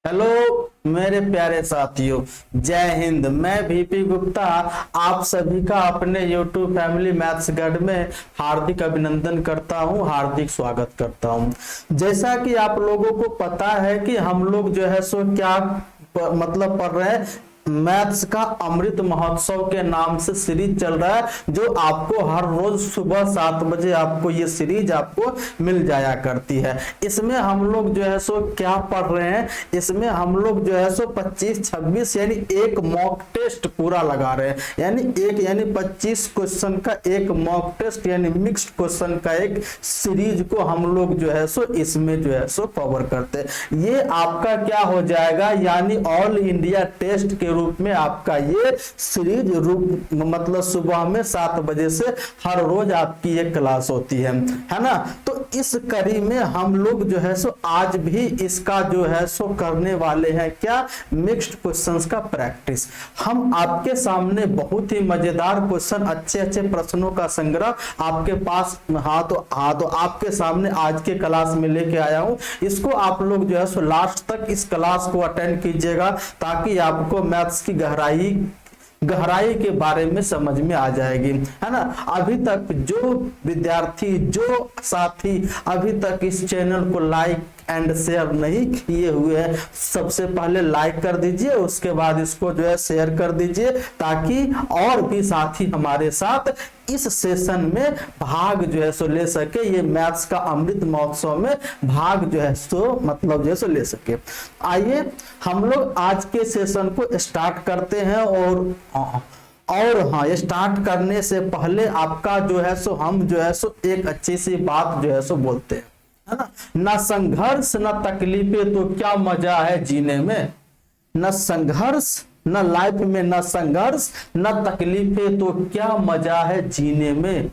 Hello मेरे प्यारे साथियों, जय हिंद। मैं वीपी गुप्ता आप सभी का अपने YouTube फैमिली मैथ्स गाइड में हार्दिक अभिनंदन करता हूं, हार्दिक स्वागत करता हूं। जैसा कि आप लोगों को पता है कि हम लोग जो है सो क्या मतलब पढ़ रहे हैं, मैथ्स का अमृत महोत्सव के नाम से सीरीज चल रहा है, जो आपको हर रोज सुबह 7 बजे आपको ये सीरीज आपको मिल जाया करती है। इसमें हम लोग जो है सो क्या पढ़ रहे हैं, इसमें हम लोग जो है सो 25-26 यानी एक मॉक टेस्ट पूरा लगा रहे हैं, यानी 25 क्वेश्चन का एक मॉक टेस्ट यानी मिक्स्ड क्वेश्चन का एक सीरीज को हम लोग जो है सो इसमें जो है सो कवर करते हैं। ये आपका क्या हो जाएगा, यानी ऑल इंडिया टेस्ट के रूप में आपका ये सीरीज रूप मतलब सुबह में 7 बजे से हर रोज आपकी एक क्लास होती है ना। तो इस कड़ी में हम लोग जो है सो आज भी इसका जो है सो करने वाले हैं क्या, मिक्स्ड क्वेश्चंस का प्रैक्टिस। हम आपके सामने बहुत ही मजेदार क्वेश्चन, अच्छे अच्छे प्रश्नों का संग्रह आपके पास तो आपके सामने आज के क्लास में लेके आया हूं। इसको आप लोग जो है सो लास्ट तक इस क्लास को अटेंड कीजिएगा, ताकि आपको मैथ्स की गहराई के बारे में समझ में आ जाएगी, है ना। अभी तक जो विद्यार्थी, जो साथी अभी तक इस चैनल को लाइक एंड शेयर नहीं किए हुए हैं, सबसे पहले लाइक कर दीजिए, उसके बाद इसको जो है शेयर कर दीजिए, ताकि और भी साथी हमारे साथ इस सेशन में भाग जो है सो ले सके, ये मैथ्स का अमृत महोत्सव में भाग जो है सो मतलब जो है सो ले सके। आइए हम लोग आज के सेशन को स्टार्ट करते हैं। और हाँ, स्टार्ट करने से पहले आपका जो है सो हम जो है सो एक अच्छी सी बात जो है सो बोलते हैं, है ना। न संघर्ष न तकलीफें तो क्या मजा है जीने में, न संघर्ष न लाइफ में, न संघर्ष न तकलीफें तो क्या मजा है जीने में।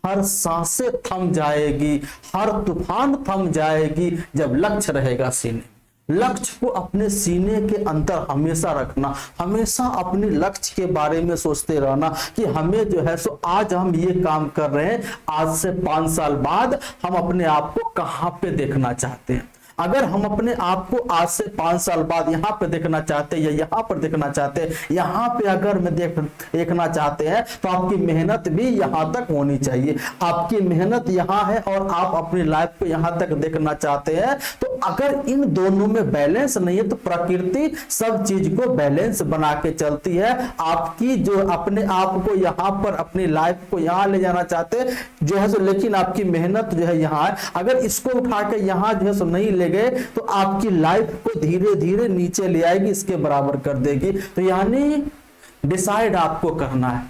हर सांसें थम जाएगी, हर तूफान थम जाएगी जब लक्ष्य रहेगा सीने। लक्ष्य को अपने सीने के अंदर हमेशा रखना, हमेशा अपने लक्ष्य के बारे में सोचते रहना कि हमें जो है सो आज हम ये काम कर रहे हैं, आज से 5 साल बाद हम अपने आप को कहां पे देखना चाहते हैं। अगर हम अपने आप को आज से 5 साल बाद यहाँ पे देखना चाहते हैं या यहाँ पर देखना चाहते हैं, यहाँ पे अगर मैं देखना चाहते हैं, तो आपकी मेहनत भी यहाँ तक होनी चाहिए। आपकी मेहनत यहाँ है और आप अपनी लाइफ को यहाँ तक देखना चाहते हैं, तो अगर इन दोनों में बैलेंस नहीं है, तो प्रकृति सब चीज को बैलेंस बना के चलती है। आपकी जो अपने आप को यहाँ पर अपनी लाइफ को यहाँ ले जाना चाहते हैं जो है सो, लेकिन आपकी मेहनत जो है यहाँ है, अगर इसको उठा के यहाँ जो है सो नहीं ले गए, तो आपकी लाइफ को धीरे धीरे नीचे ले आएगी, इसके बराबर कर देगी। तो यानी डिसाइड आपको करना है,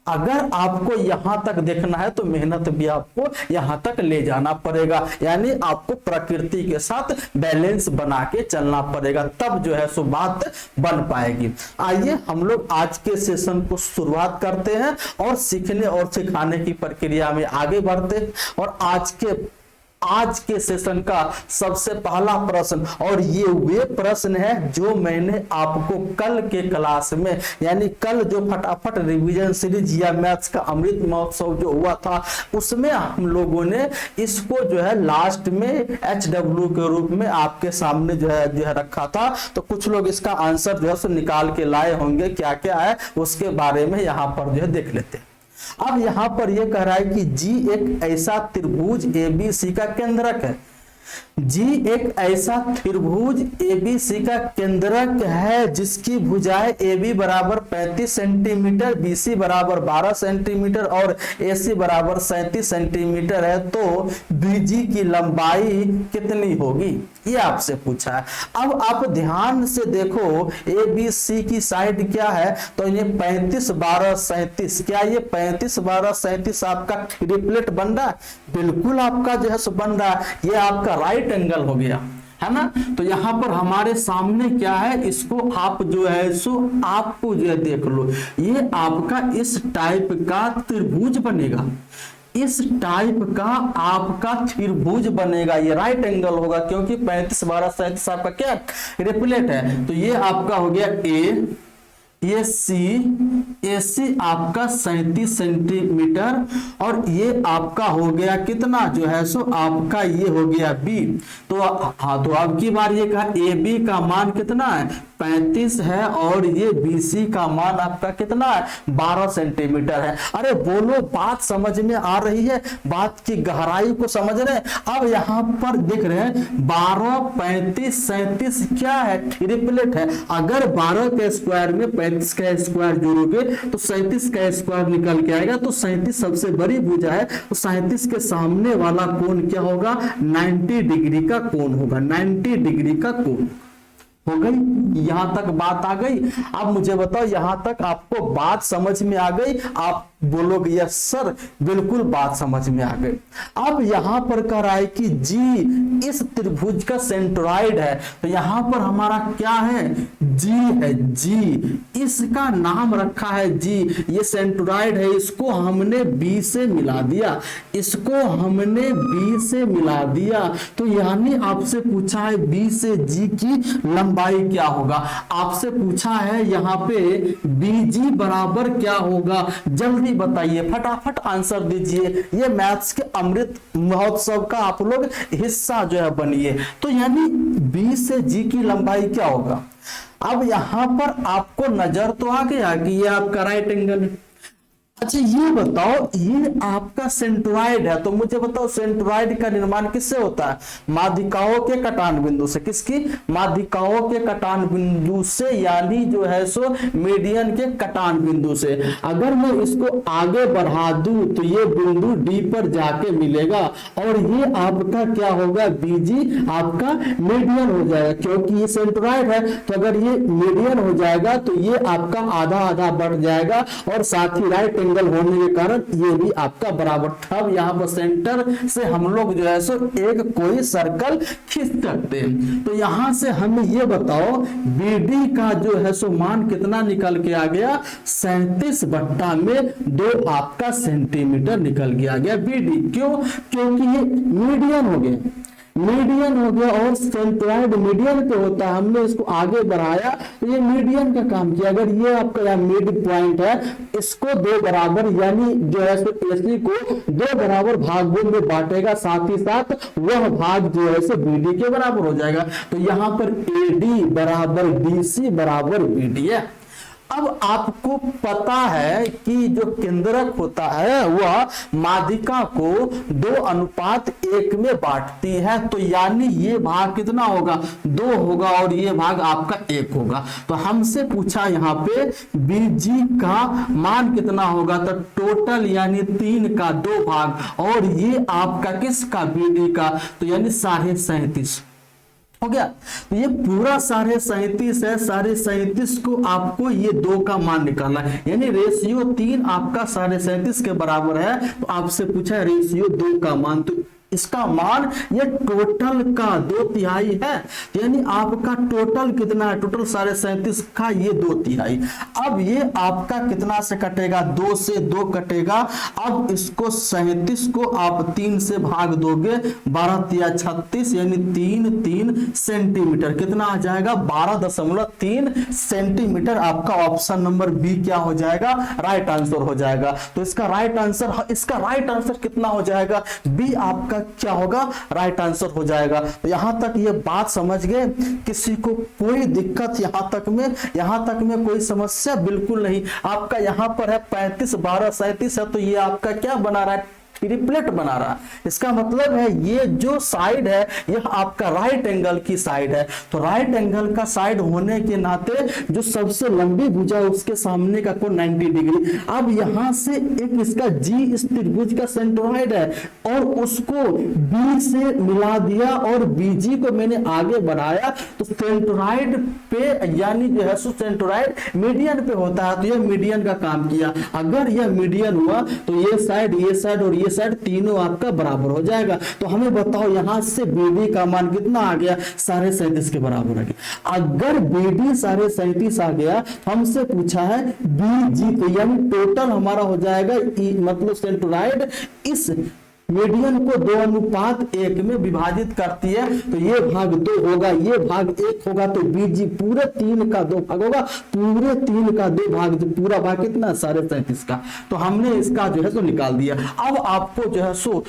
अगर आपको यहां तक देखना है तो मेहनत भी आपको यहां तक ले जाना पड़ेगा, यानी आपको प्रकृति के साथ बैलेंस बना के चलना पड़ेगा, तब जो है सो बात बन पाएगी। आइए हम लोग आज के सेशन को शुरुआत करते हैं और सीखने और सिखाने की प्रक्रिया में आगे बढ़ते हैं। और आज के सेशन का सबसे पहला प्रश्न, और ये वे प्रश्न है जो मैंने आपको कल के क्लास में, यानी कल जो फटाफट रिवीजन सीरीज या मैथ्स का अमृत महोत्सव जो हुआ था, उसमें हम लोगों ने इसको जो है लास्ट में HW के रूप में आपके सामने जो है रखा था। तो कुछ लोग इसका आंसर जो है सो निकाल के लाए होंगे, क्या क्या है उसके बारे में यहाँ पर जो है देख लेते हैं। अब यहां पर यह कह रहा है कि जी एक ऐसा त्रिभुज ABC का केंद्रक है। जी एक ऐसा त्रिभुज ABC का केंद्रक है जिसकी भुजाएं AB बराबर 35 सेंटीमीटर, BC बराबर 12 सेंटीमीटर और AC बराबर 37 सेंटीमीटर है, तो BG की लंबाई कितनी होगी, ये आपसे पूछा है। अब आप ध्यान से देखो, ABC की साइड क्या है, तो ये 35 12 37, क्या ये 35 12 37 आपका ट्रिपलेट बन रहा है? बिल्कुल आपका जो है सो बन रहा है, ये आपका राइट एंगल हो गया, है ना। तो यहां पर हमारे सामने क्या है, इसको आप जो है सो आपको जो है देख लो, ये आपका इस टाइप का त्रिभुज बनेगा, इस टाइप का आपका त्रिभुज बनेगा, ये राइट एंगल होगा, क्योंकि 35 12 37 आपका क्या रिपलेट है। तो ये आपका हो गया A, ये AC आपका 37 सेंटीमीटर, और ये आपका हो गया कितना जो है सो आपका ये हो गया B। तो हाँ, तो अब की बार ये कहा AB का मान कितना है 35 है, और ये BC का मान आपका कितना है 12 सेंटीमीटर है। अरे बोलो, बात समझ में आ रही है, बात की गहराई को समझ रहे हैं। अब यहाँ पर देख रहे हैं 12, 35, 37 क्या है, ट्रिपलेट है। अगर 12 के स्क्वायर में 35 का स्क्वायर जोड़ोगे तो 37 का स्क्वायर निकल के आएगा। तो 37 सबसे बड़ी भुजा है, तो 37 के सामने वाला कोण क्या होगा 90 डिग्री का कोण होगा, 90 डिग्री का कोण हो गई। यहां तक बात आ गई। अब मुझे बताओ, यहां तक आपको बात समझ में आ गई? आप बोलोगे यस सर, बिल्कुल बात समझ में आ गई। अब यहां पर कह रहा है कि जी इस त्रिभुज का सेंट्रॉइड है, तो यहां पर हमारा क्या है जी है, जी इसका नाम रखा है जी। ये सेंट्रॉइड है, इसको हमने बी से मिला दिया, इसको हमने बी से मिला दिया। तो यानी आपसे पूछा है बी से जी की लंबाई क्या होगा। आपसे पूछा है यहाँ पे बीजी बराबर क्या होगा। जल्दी बताइए, फटाफट आंसर दीजिए। ये मैथ्स के अमृत महोत्सव का आप लोग हिस्सा जो है बनिए। तो यानी बी से जी की लंबाई क्या होगा। अब यहां पर आपको नजर तो आ गया कि ये आपका राइट एंगल है। अच्छा ये बताओ, ये आपका सेंट्रॉइड है, तो मुझे बताओ सेंट्रॉइड का निर्माण किससे होता है, माध्यिकाओं के कटान बिंदु से। किसकी, माध्यिकाओं के कटान बिंदु से, यानी जो है सो मीडियन के कटान बिंदु से। अगर मैं इसको आगे बढ़ा दूं तो ये बिंदु डी पर जाके मिलेगा, और ये आपका क्या होगा बीजी आपका मीडियन हो जाएगा, क्योंकि ये सेंट्रॉइड है। तो अगर ये मीडियन हो जाएगा तो ये आपका आधा आधा बढ़ जाएगा, और साथ ही राइट एंगल होने के कारण ये भी आपका बराबर। अब यहाँ पर सेंटर से हम लोग जो है सो एक कोई सर्कल खींच सकते हैं। तो यहां से हमें ये बताओ BD का जो है सो मान कितना निकल के आ गया 37/2 आपका सेंटीमीटर निकल के आ गया BD। क्यों, क्योंकि ये मीडियन हो गया, मीडियन हो गया, और सेंट्रॉइड मीडियन पे होता है। हमने इसको आगे बढ़ाया तो ये मीडियन का काम किया। अगर ये आपका मिड पॉइंट है, इसको दो बराबर यानी जो है सो AC को दो बराबर भागों में बांटेगा, साथ ही साथ वह भाग जो है सो BD के बराबर हो जाएगा। तो यहां पर AD बराबर DC बराबर BD है। अब आपको पता है कि जो केंद्रक होता है वह माध्यिका को 2:1 में बांटती है। तो यानी ये भाग कितना होगा 2 होगा, और ये भाग आपका 1 होगा। तो हमसे पूछा यहाँ पे BG का मान कितना होगा, तो टोटल यानी 3 का 2 भाग, और ये आपका किसका BD का, तो यानी 37.5 हो गया। तो ये पूरा 37.5 है, 37.5 को आपको ये 2 का मान निकालना है, यानी रेशियो 3 आपका 37.5 के बराबर है। तो आपसे पूछा है रेशियो 2 का मान, तो इसका मान ये टोटल का 2/3 है, यानी आपका टोटल कितना है, टोटल 37.5 का ये 2/3। अब ये आपका कितना से कटेगा, 2 से 2 कटेगा। अब इसको 37 को आप 3 से भाग दोगे, 12 × 36 यानी 3 सेंटीमीटर कितना आ जाएगा 12.3 सेंटीमीटर। आपका ऑप्शन नंबर बी क्या हो जाएगा, राइट आंसर हो जाएगा। तो इसका राइट आंसर कितना हो जाएगा, बी आपका क्या होगा, राइट आंसर हो जाएगा। तो यहां तक ये बात समझ गए, किसी को कोई दिक्कत यहां तक में कोई समस्या बिल्कुल नहीं। आपका यहां पर है 35 12 37 है, तो ये आपका क्या बना रहा है, ट्रिपलेट बना रहा। इसका मतलब है ये जो साइड है यह आपका राइट एंगल की साइड है। तो राइट एंगल का साइड होने के नाते जो सबसे लंबी भुजा है उसके सामने का कोण 90 डिग्री। अब यहां से एक इसका जी इस त्रिभुज का सेंट्रॉइड है, और उसको बी से मिला दिया, और बीजी को मैंने आगे बढ़ाया। तो सेंट्रॉइड पे यानी जो है सेंट्रॉइड मीडियन पे होता है, तो यह मीडियन का काम किया। अगर यह मीडियन हुआ तो ये साइड और ये साइड तीनों आपका बराबर हो जाएगा। तो हमें बताओ यहां से BD का मान कितना आ गया, 37.5 के बराबर आ गया। अगर BD 37.5 आ गया, हमसे पूछा है BG, तो यानी टोटल हमारा हो जाएगा मतलब सेंट्रॉइड इस मीडियन को 2:1 में विभाजित करती है, तो ये भाग 2 होगा, ये भाग 1 होगा, तो बीजी पूरे 3 का 2 भाग होगा, पूरे 3 का 2 भाग, जो पूरा भाग कितना 37.5 का। तो हमने इसका जो है सो निकाल दिया। अब आपको जो है सो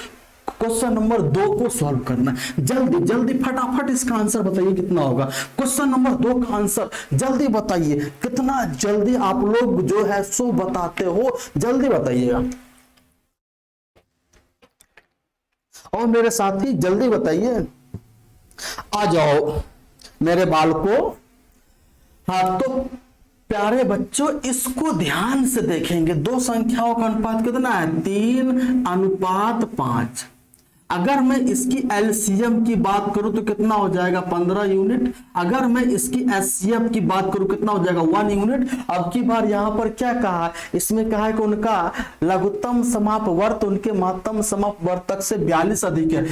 क्वेश्चन नंबर 2 को सॉल्व करना है। जल्दी जल्दी फटाफट इसका आंसर बताइए कितना होगा। क्वेश्चन नंबर 2 का आंसर जल्दी बताइए, कितना जल्दी आप लोग जो है सो बताते हो, जल्दी बताइएगा। और मेरे साथी जल्दी बताइए, आ जाओ मेरे बालकों। हाँ तो प्यारे बच्चों, इसको ध्यान से देखेंगे। दो संख्याओं का अनुपात कितना है? 3:5। अगर मैं इसकी एलसीएम की बात करूं तो कितना हो जाएगा? 15 यूनिट। अगर मैं इसकी एचसीएफ की बात करूं कितना हो जाएगा? 1 यूनिट। अब की बार यहां पर क्या कहा? इसमें कहा है कि उनका लघुत्तम समाप वर्त उनके महत्तम समाप वर्तक से 42 अधिक है।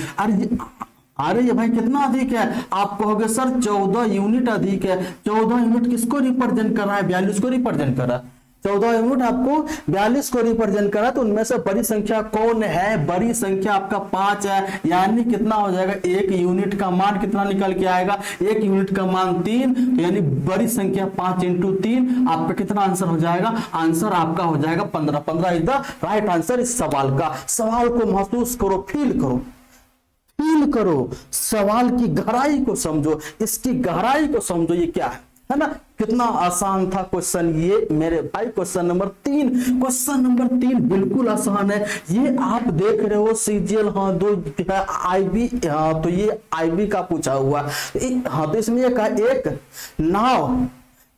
अरे ये भाई कितना अधिक है? आप कहोगे सर 14 यूनिट अधिक है। 14 यूनिट किसको रिप्रेजेंट कर रहा है? 42 को रिप्रेजेंट कर रहा है। 14 यूनिट आपको 42 को रिप्रेजेंट करा, तो उनमें से बड़ी संख्या कौन है? बड़ी संख्या आपका 5 है। यानी कितना हो जाएगा? 1 यूनिट का मान कितना निकल के आएगा? 1 यूनिट का मान 3, तो यानी बड़ी संख्या 5 × 3। आपका कितना आंसर हो जाएगा? आंसर आपका हो जाएगा 15। 15 इज द राइट आंसर इस सवाल का। सवाल को महसूस करो, फील करो, फील करो, सवाल की गहराई को समझो, इसकी गहराई को समझो। ये क्या है ना? कितना आसान था क्वेश्चन ये मेरे भाई। क्वेश्चन नंबर 3, क्वेश्चन नंबर 3 बिल्कुल आसान है। ये आप देख रहे हो सीजीएल, हाँ 2 आईबी, हाँ तो ये आईबी का पूछा हुआ। हाँ तो इसमें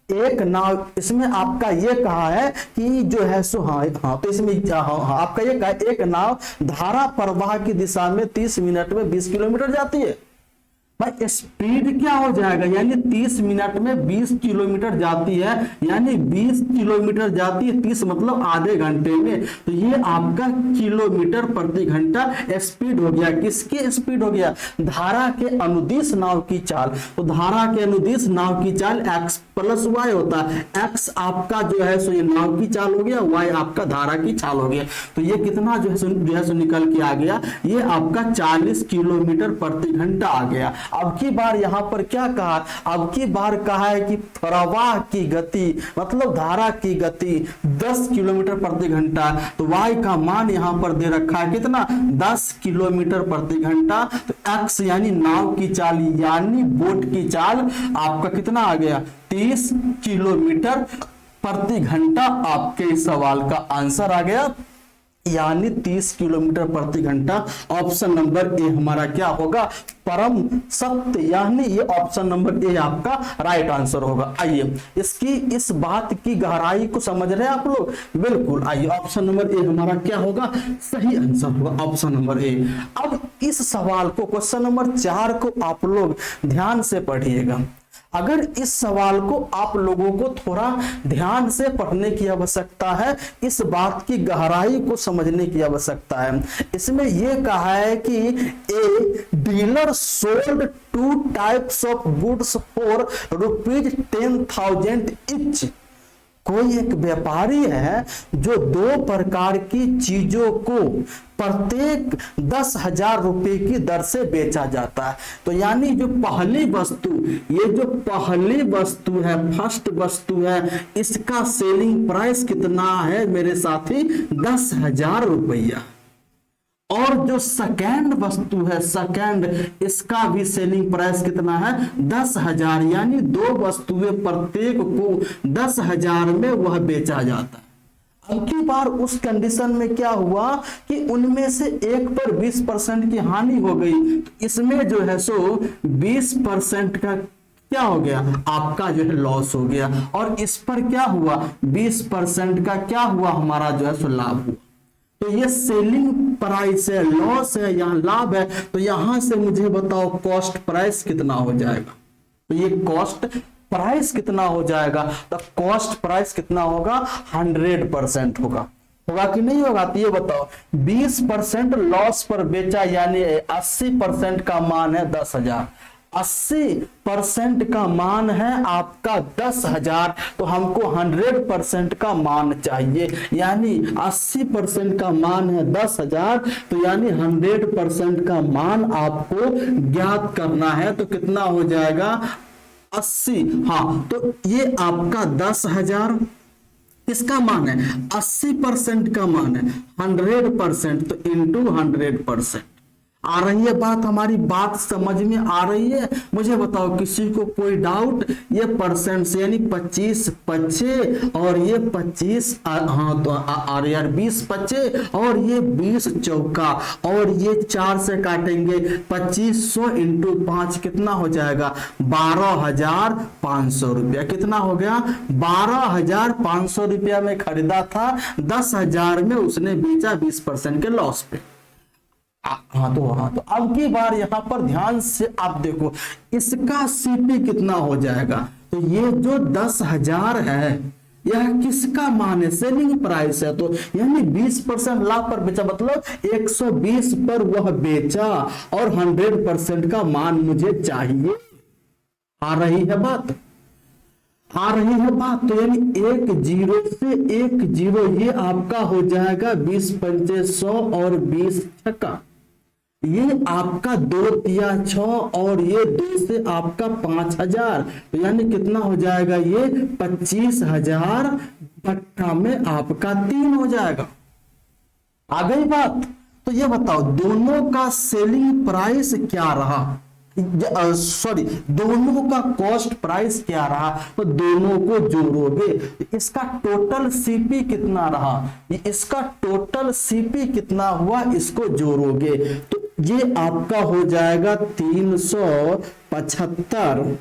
एक नाव, इसमें आपका ये कहा है कि जो है सो हाँ तो इसमें आपका ये कहा एक नाव धारा प्रवाह की दिशा में 30 मिनट में 20 किलोमीटर जाती है। भाई स्पीड क्या हो जाएगा? यानी 30 मिनट में 20 किलोमीटर जाती है, यानी 20 किलोमीटर जाती है, 30 मतलब आधे घंटे में। तो ये आपका किलोमीटर प्रति घंटा स्पीड हो गया। किसकी स्पीड हो गया? धारा के अनुदिश नाव की चाल। तो धारा के अनुदिश नाव की चाल x + y होता है। x आपका जो है सो ये नाव की चाल हो गया, y आपका धारा की चाल हो गया। तो ये कितना जो है सो निकल के आ गया? ये आपका 40 किलोमीटर प्रति घंटा आ गया। अब की बार यहां पर क्या कहा? अब की बार कहा है कि प्रवाह की गति मतलब धारा की गति 10 किलोमीटर प्रति घंटा। तो y का मान यहां पर दे रखा है कितना? 10 किलोमीटर प्रति घंटा। तो x यानी नाव की चाल यानी बोट की चाल आपका कितना आ गया? 30 किलोमीटर प्रति घंटा। आपके इस सवाल का आंसर आ गया, यानी 30 किलोमीटर प्रति घंटा। ऑप्शन नंबर ए हमारा क्या होगा? परम सत्य, यानी ये ऑप्शन नंबर ए आपका राइट आंसर होगा। आइए इसकी इस बात की गहराई को समझ रहे हैं आप लोग? बिल्कुल। आइए ऑप्शन नंबर ए हमारा क्या होगा? सही आंसर होगा ऑप्शन नंबर ए। अब इस सवाल को क्वेश्चन नंबर 4 को आप लोग ध्यान से पढ़िएगा। अगर इस सवाल को आप लोगों को थोड़ा ध्यान से पढ़ने की आवश्यकता है, इस बात की गहराई को समझने की आवश्यकता है। इसमें यह कहा है कि a dealer sold 2 types of goods for ₹10,000 each. कोई एक व्यापारी है जो 2 प्रकार की चीजों को प्रत्येक 10,000 रुपए की दर से बेचा जाता है। तो यानी जो पहली वस्तु, ये जो पहली वस्तु है, फर्स्ट वस्तु है, इसका सेलिंग प्राइस कितना है मेरे साथी? 10,000 रुपया। और जो सेकेंड वस्तु है, सेकेंड, इसका भी सेलिंग प्राइस कितना है? 10,000। यानी 2 वस्तुएं प्रत्येक को 10,000 में वह बेचा जाता है। अब की बार उस कंडीशन में क्या हुआ कि उनमें से एक पर 20% की हानि हो गई। तो इसमें जो है सो 20% का क्या हो गया? आपका जो है लॉस हो गया। और इस पर क्या हुआ? 20% का क्या हुआ? हमारा जो है सो लाभ हुआ। तो ये सेलिंग प्राइस है, लॉस है, यहाँ लाभ है। तो यहां से मुझे बताओ कॉस्ट प्राइस कितना हो जाएगा? तो ये कॉस्ट प्राइस कितना हो जाएगा? तो कॉस्ट प्राइस कितना होगा? 100% होगा। होगा कि नहीं होगा? तो ये बताओ 20% लॉस पर बेचा, यानी 80% का मान है 10,000। 80% का मान है आपका 10,000, तो हमको 100% का मान चाहिए। यानी 80% का मान है 10,000, तो यानी 100% का मान आपको ज्ञात करना है। तो कितना हो जाएगा 80। हाँ, तो ये आपका 10,000 किसका मान है, 80% का मान है, 100% तो इंटू 100%। आ रही है बात, हमारी बात समझ में आ रही है? मुझे बताओ किसी को कोई डाउट? ये परसेंट से यानी 25 पच्चे और ये 25, हाँ तो और यार 20 पच्चे और ये 20 चौका और ये 4 से काटेंगे, 2500 इंटू 5 कितना हो जाएगा 12,500 रुपया। कितना हो गया 12,500 रुपया में खरीदा था, 10,000 में उसने बेचा 20% के लॉस पे। हाँ तो अब की बार यहां पर ध्यान से आप देखो इसका सीपी कितना हो जाएगा। तो ये जो 10,000 है यह किसका मान है, सेलिंग प्राइस है। तो यानी 20% लाभ पर बेचा, मतलब 120 पर वह बेचा और 100% का मान मुझे चाहिए। आ रही है बात, आ रही है बात। तो यानी 1 0 से 1 0 ये आपका हो जाएगा 20 पंचे 100 और 20 छक्का, ये आपका 2 तिया 6 और ये 2 से आपका 5,000। तो यानी कितना हो जाएगा ये 25,000 बट्टा में आपका 3 हो जाएगा। आ गई बात? तो ये बताओ दोनों का सेलिंग प्राइस क्या रहा, सॉरी दोनों का कॉस्ट प्राइस क्या रहा। तो दोनों को जोड़ोगे, इसका टोटल सीपी कितना रहा, इसका टोटल सीपी कितना हुआ, इसको जोड़ोगे तो ये आपका हो जाएगा 375,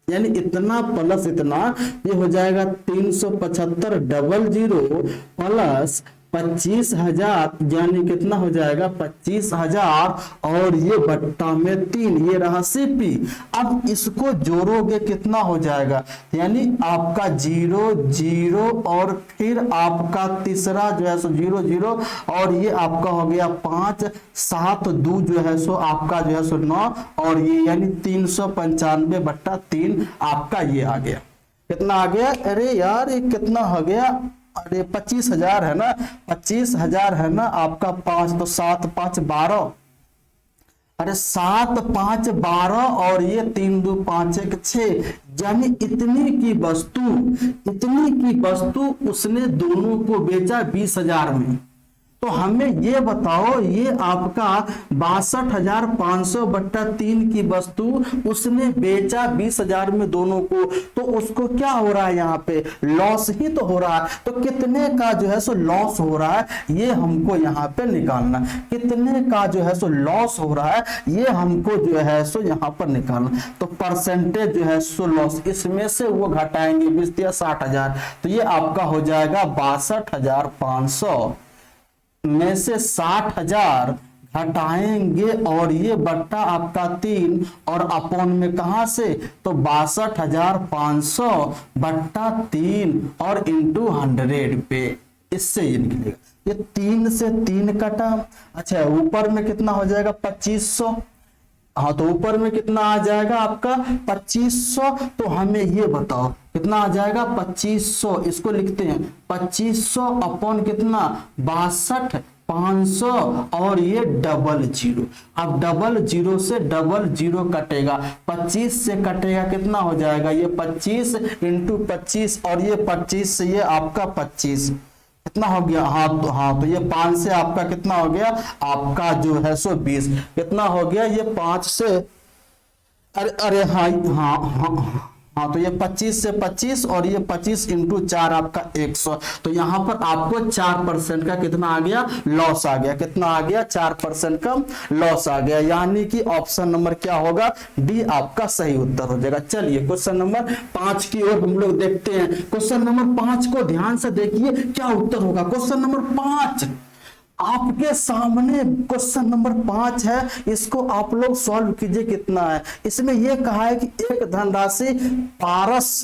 यानी इतना प्लस इतना, ये हो जाएगा 375 00 प्लस 25,000, यानी कितना हो जाएगा 25,000 और ये बट्टा में 3, ये रहा सीपी। अब इसको जोड़ोगे कितना हो जाएगा, यानी आपका 0 0 और फिर आपका तीसरा जो है सो 0 0 और ये आपका हो गया 5 7 2 जो है सो आपका जो है सो 9 और ये यानी 395 बट्टा 3 आपका ये आ गया। कितना आ गया, अरे यार ये कितना हो गया, अरे 25,000 है ना, 25,000 है ना आपका 5, तो 7 5 12, अरे 7 5 12 और ये 3 2 5 1 6, यानी इतनी की वस्तु उसने दोनों को बेचा 20,000 में। तो हमें ये बताओ ये आपका 62,500 बट्टा 3 की वस्तु उसने बेचा 20,000 में दोनों को, तो उसको क्या हो रहा है, यहाँ पे लॉस ही तो हो रहा है। तो कितने का जो है सो लॉस हो रहा है ये हमको यहाँ पे निकालना, कितने का जो है सो लॉस हो रहा है ये हमको जो है सो यहाँ पर निकालना। तो परसेंटेज जो है सो लॉस, इसमें से वो घटाएंगे 20 या 60,000, तो ये आपका हो जाएगा 62,500 में से 60,000 घटाएंगे और ये बट्टा आपका 3 और अपॉन में कहां से, तो 62,500 बट्टा 3 और इंटू 100 पे, इससे ये निकलेगा। ये 3 से 3 कटा, अच्छा ऊपर में कितना हो जाएगा 2500, हाँ तो ऊपर में कितना आ जाएगा आपका 2500। तो हमें ये बताओ कितना आ जाएगा 2500, इसको लिखते हैं 2500 अपॉन कितना 62,500 और ये 00। अब 00 से 00 कटेगा, 25 से कटेगा कितना हो जाएगा ये 25 इंटू 25 और ये 25 से ये आपका 25 कितना हो गया, हाँ तो ये 5 से आपका कितना हो गया आपका जो है सो 20, कितना हो गया ये 5 से, अरे हाँ तो ये 25 से 25 और ये 25 इंटू 4 आपका 100। तो यहाँ पर आपको 4% का कितना आ गया लॉस आ गया, कितना आ गया 4% का लॉस आ गया, यानी कि ऑप्शन नंबर क्या होगा डी आपका सही उत्तर हो जाएगा। चलिए क्वेश्चन नंबर 5 की ओर हम लोग देखते हैं। क्वेश्चन नंबर 5 को ध्यान से देखिए क्या उत्तर होगा। क्वेश्चन नंबर 5 आपके सामने क्वेश्चन नंबर 5 है, इसको आप लोग सॉल्व कीजिए कितना है। इसमें यह कहा है कि एक धनराशि पारस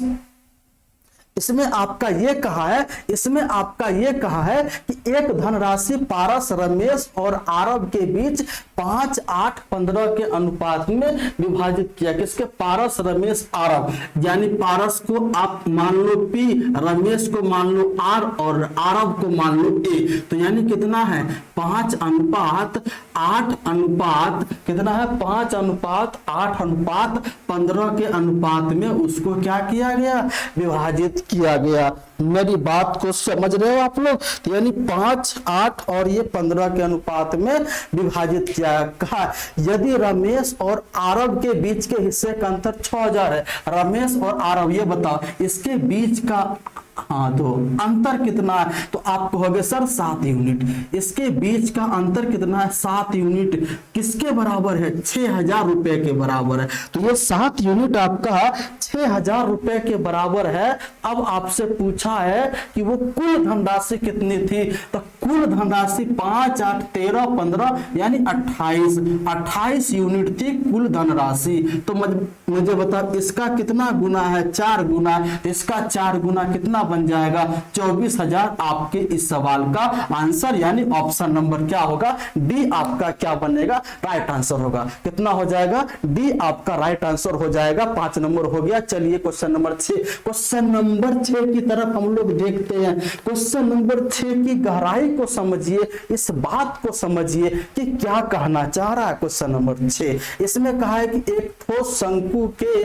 इसमें आपका ये कहा है, इसमें आपका ये कहा है कि एक धनराशि पारस, रमेश और आरव के बीच 5, 8, 15 के अनुपात में विभाजित किया। किसके? पारस, रमेश, आरव। यानी पारस को आप मान लो P, रमेश को मान लो R और आरव को मान लो A। तो यानी कितना है? 5 अनुपात 8 अनुपात कितना है? 5 अनुपात 8 अनुपात 15 के अनुपात में उसको क्या किया गया? विभाजित किया गया। मेरी बात को समझ रहे हो आप लोग? तो यानी 5, 8 और ये 15 के अनुपात में विभाजित किया। कहा यदि रमेश और आरव के बीच के हिस्से का अंतर 6000 है। रमेश और आरव, ये बताओ इसके बीच का तो अंतर कितना है? तो आप कहोगे सर 7 यूनिट। इसके बीच का अंतर कितना है? 7 यूनिट। किसके बराबर है? 6000 रुपए के बराबर है। तो ये 7 यूनिट आपका 6000 रुपए के बराबर है। अब आपसे पूछा है कि वो कुल धनराशि कितनी थी? तो कुल धनराशि 5, 8, 13, 15 यानी 28 यूनिट थी कुल धनराशि। तो मुझे बताओ इसका कितना गुना है? 4 गुना। इसका 4 गुना कितना बन जाएगा? 24,000 आपके इस सवाल का आंसर यानी ऑप्शन नंबर क्या होगा? डी आपका क्या बनेगा? राइट आंसर होगा। कितना हो जाएगा? डी आपका राइट आंसर हो जाएगा। 5 नंबर हो गया। चलिए क्वेश्चन नंबर 6। क्वेश्चन नंबर 6 की तरफ हम लोग देखते हैं। क्वेश्चन नंबर 6 की गहराई को समझिए, इस बात को समझिए कि क्या कहना चाह रहा है। क्वेश्चन नंबर 6 इसमें कहा है कि एक ठोस शंकु के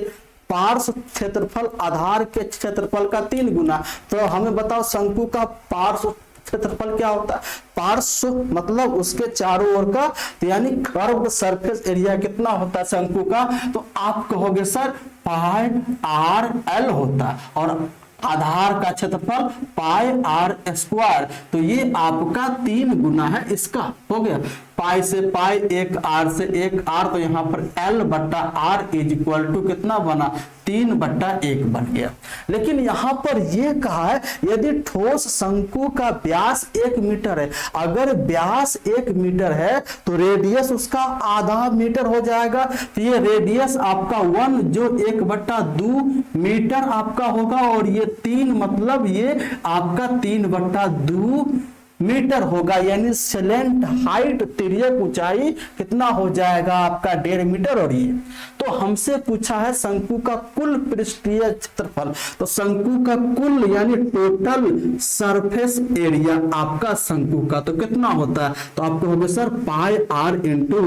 पार्श्व क्षेत्रफल आधार के क्षेत्रफल का 3 गुना। तो हमें बताओ शंकु का पार्श्व क्षेत्रफल क्या होता है? पार्श्व मतलब उसके चारों ओर का, तो यानी कर्व्ड सरफेस एरिया कितना होता है शंकु का? तो आप कहोगे सर पाई आर एल होता है और आधार का क्षेत्रफल पाई आर स्क्वायर। तो ये आपका 3 गुना है इसका। हो गया पाई से पाई, 1 आर से 1 आर। तो यहां पर L बट्टा आर इज इक्वल टू कितना बना? 3/1 बन गया। लेकिन यहां पर यह कहा है यदि ठोस शंकु का व्यास 1 मीटर है, अगर व्यास 1 मीटर है तो रेडियस उसका आधा मीटर हो जाएगा। तो ये रेडियस आपका 1 जो 1/2 मीटर आपका होगा और ये 3 मतलब ये आपका 3/2 मीटर होगा। यानी स्लेंट हाइट, तिर्यक ऊंचाई कितना हो जाएगा आपका? 1.5 मीटर। और ये तो हमसे पूछा है शंकु का कुल पृष्ठीय क्षेत्रफल। तो शंकु का कुल यानी टोटल सरफेस एरिया आपका शंकु का तो कितना होता है? तो आपको होगा sir pi r into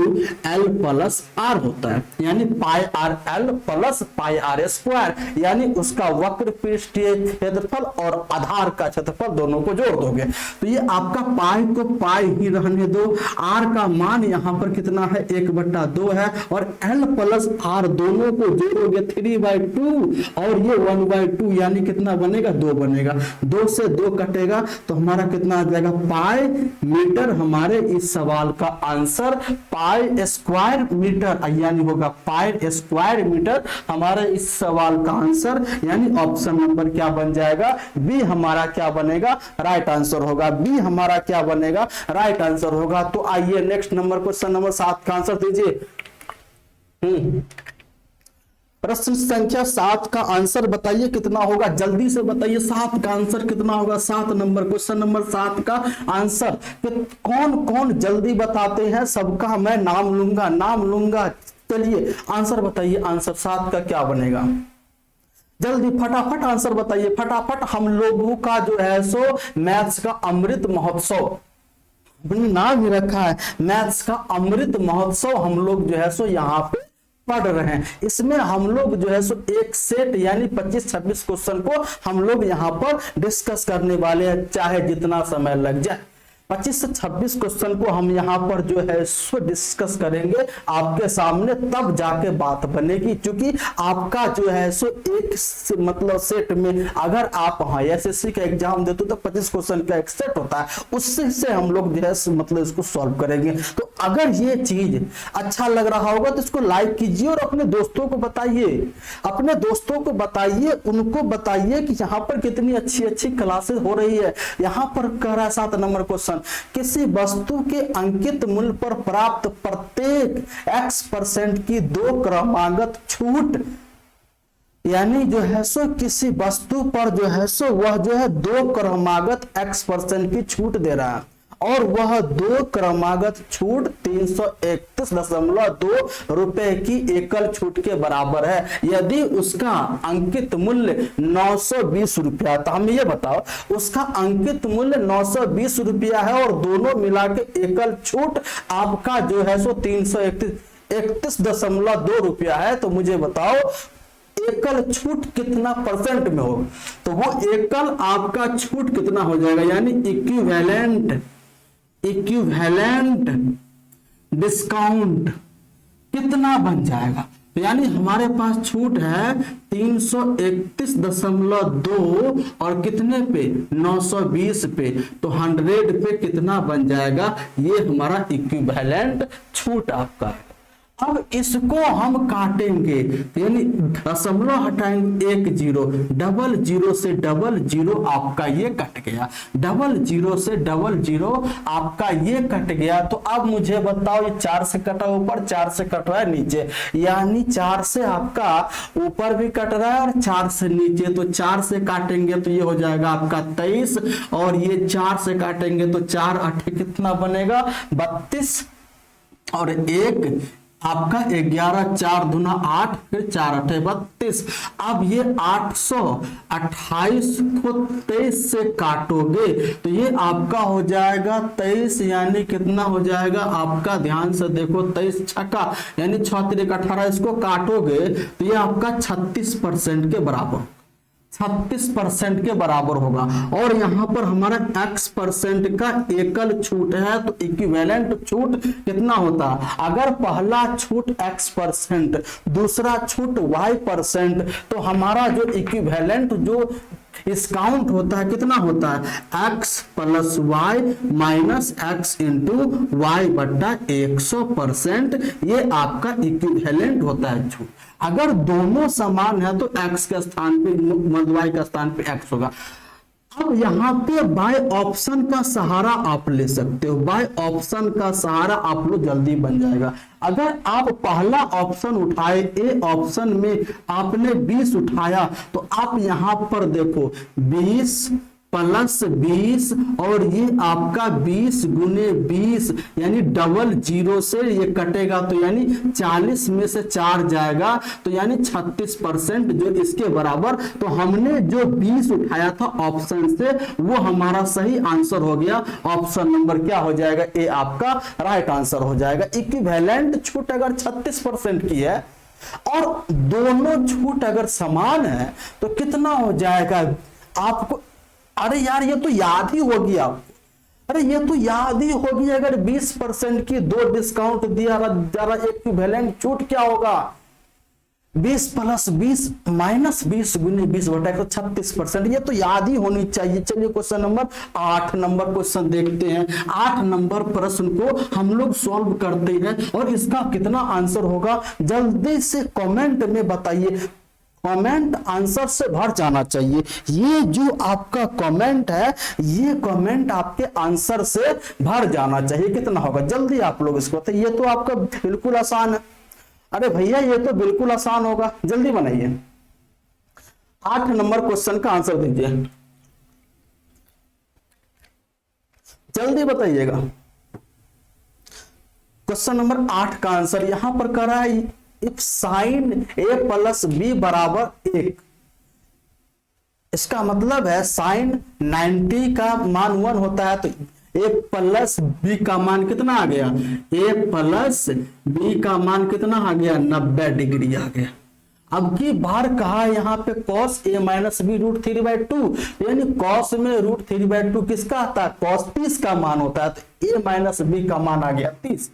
l plus r होता है। यानी pi r l plus pi r square, यानी उसका वक्र पृष्ठीय क्षेत्रफल और आधार का क्षेत्रफल दोनों को जोड़ दोगे। तो ये आपका पाई को पाई ही रहने दो। आर का मान यहां पर कितना है? 1/2 है और एल प्लस आर दोनों को जोड़ोगे 3/2 और ये 1/2 यानी कितना बनेगा? 2 बनेगा। 2 से 2 कटेगा तो हमारा कितना आ जाएगा? Pi metre. हमारे इस सवाल का आंसर पाई स्क्वायर मीटर यानी होगा पाई स्क्वायर मीटर। हमारे इस सवाल का आंसर यानी ऑप्शन नंबर क्या बन जाएगा? बी हमारा क्या बनेगा? राइट आंसर होगा। बी हमारा क्या बनेगा? राइट आंसर होगा। तो आइए नेक्स्ट नंबर क्वेश्चन नंबर 7 का आंसर दीजिए। प्रश्न संख्या 7 का आंसर बताइए कितना होगा? जल्दी से बताइए 7 का आंसर कितना होगा? 7 नंबर क्वेश्चन नंबर 7 का आंसर कौन कौन जल्दी बताते हैं? सबका मैं नाम लूंगा। चलिए आंसर बताइए। आंसर 7 का क्या बनेगा? जल्दी फटाफट आंसर बताइए फटाफट। हम लोगों का जो है सो मैथ्स का अमृत महोत्सव नाम ही रखा है, मैथ्स का अमृत महोत्सव हम लोग जो है सो यहाँ पे पढ़ रहे हैं। इसमें हम लोग जो है सो एक सेट यानी 25-26 क्वेश्चन को हम लोग यहाँ पर डिस्कस करने वाले हैं, चाहे जितना समय लग जाए। 25 से 26 क्वेश्चन को हम यहाँ पर जो है सो डिस्कस करेंगे आपके सामने, तब जाके बात बनेगी। क्योंकि आपका जो है सो एक मतलब सेट में अगर आप एसएससी का एग्जाम देते तो 25 क्वेश्चन का एक सेट होता है, उससे से हम लोग जो है मतलब इसको सॉल्व करेंगे। तो अगर ये चीज अच्छा लग रहा होगा तो इसको लाइक कीजिए और अपने दोस्तों को बताइए, अपने दोस्तों को बताइए, उनको बताइए कि यहाँ पर कितनी अच्छी अच्छी क्लासेस हो रही है। यहाँ पर कह रहा है 7 नंबर क्वेश्चन, किसी वस्तु के अंकित मूल्य पर प्राप्त प्रत्येक X% की 2 क्रमागत छूट यानी जो है सो किसी वस्तु पर जो है सो वह जो है 2 क्रमागत x% की छूट दे रहा है और वह 2 क्रमागत छूट 331.2 रुपए की एकल छूट के बराबर है। यदि उसका अंकित मूल्य 920 रुपया, तो हम ये बताओ उसका अंकित मूल्य 920 रुपया है और दोनों मिला के एकल छूट आपका जो है सो 331.2 रुपया है, तो मुझे बताओ एकल छूट कितना परसेंट में होगा। तो वो एकल आपका छूट कितना हो जाएगा, यानी इक्विवेलेंट डिस्काउंट कितना बन जाएगा। तो यानी हमारे पास छूट है 331.2 और कितने पे 920 पे, तो 100 पे कितना बन जाएगा, ये हमारा इक्विवेलेंट छूट आपका है। अब इसको हम काटेंगे, यानी दशमलव हटाएंगे 1 0, डबल जीरो से डबल जीरो आपका ये कट गया, डबल जीरो से डबल जीरो आपका ये कट गया। तो अब मुझे बताओ ये 4 से कटा ऊपर, 4 से कट रहा है नीचे, यानी 4 से आपका ऊपर भी कट रहा है और 4 से नीचे, तो 4 से काटेंगे तो ये हो जाएगा आपका 23 और ये 4 से काटेंगे तो 4 8 कितना बनेगा 32 और 1 आपका 11, 4 दूना 8, फिर 4 8 32। अब ये 828 को 23 से काटोगे तो ये आपका हो जाएगा 23, यानी कितना हो जाएगा आपका, ध्यान से देखो 23 छक्का यानी 6 3 18, इसको काटोगे तो ये आपका 36% के बराबर, 36% के बराबर होगा। और यहां पर हमारा x% का एकल छूट है, तो इक्विवेलेंट छूट कितना होता है, अगर पहला छूट x%, दूसरा छूट y%, तो हमारा जो इक्विवेलेंट जो डिस्काउंट होता है कितना होता है, x plus y minus x into y बट्टा 100%, ये आपका इक्विवेलेंट होता है छूट। अगर दोनों समान है तो x के स्थान पे y का स्थान पे x होगा। अब यहाँ पे बाय ऑप्शन का सहारा आप ले सकते हो, बाय ऑप्शन का सहारा आप लो, जल्दी बन जाएगा। अगर आप पहला ऑप्शन उठाए, ए ऑप्शन में आपने 20 उठाया, तो आप यहां पर देखो 20 प्लस 20 और ये आपका 20 गुने 20, यानी डबल जीरो से ये कटेगा तो यानी 40 में से 4 जाएगा, तो यानी 36% जो इसके बराबर। तो हमने जो 20 उठाया था ऑप्शन से वो हमारा सही आंसर हो गया। ऑप्शन नंबर क्या हो जाएगा, ए आपका राइट आंसर हो जाएगा। इक्विवेलेंट छूट अगर 36% की है और दोनों छूट अगर समान है तो कितना हो जाएगा आपको, अरे यार ये तो याद ही होगी आपको, अरे ये तो याद ही होगी, अगर 20% की 2 डिस्काउंट दिया जरा इक्विवेलेंट छूट क्या होगा, 20 प्लस 20 माइनस 20 गुने 20 बटा 36%, ये तो याद ही होनी चाहिए। चलिए क्वेश्चन नंबर 8 नंबर क्वेश्चन देखते हैं। 8 नंबर प्रश्न को हम लोग सॉल्व करते हैं और इसका कितना आंसर होगा जल्दी से कमेंट में बताइए। कमेंट आंसर से भर जाना चाहिए। ये जो आपका कमेंट है ये कमेंट आपके आंसर से भर जाना चाहिए। कितना होगा जल्दी आप लोग इसको बताइए। ये तो आपका बिल्कुल आसान है, अरे भैया ये तो बिल्कुल आसान होगा, जल्दी बनाइए। 8 नंबर क्वेश्चन का आंसर दीजिए, जल्दी बताइएगा। क्वेश्चन नंबर 8 का आंसर यहां पर कर रहा है, if sine A plus B बराबर 1, इसका मतलब है साइन 90 का मान 1 होता है तो ए प्लस बी का मान कितना आ गया, ए प्लस बी का मान कितना आ गया 90 डिग्री आ गया। अब की बार कहा यहाँ पे cos a माइनस बी √3/2, यानी cos में √3/2 किसका आता है, cos 30 का मान होता है, तो a माइनस बी का मान आ गया 30,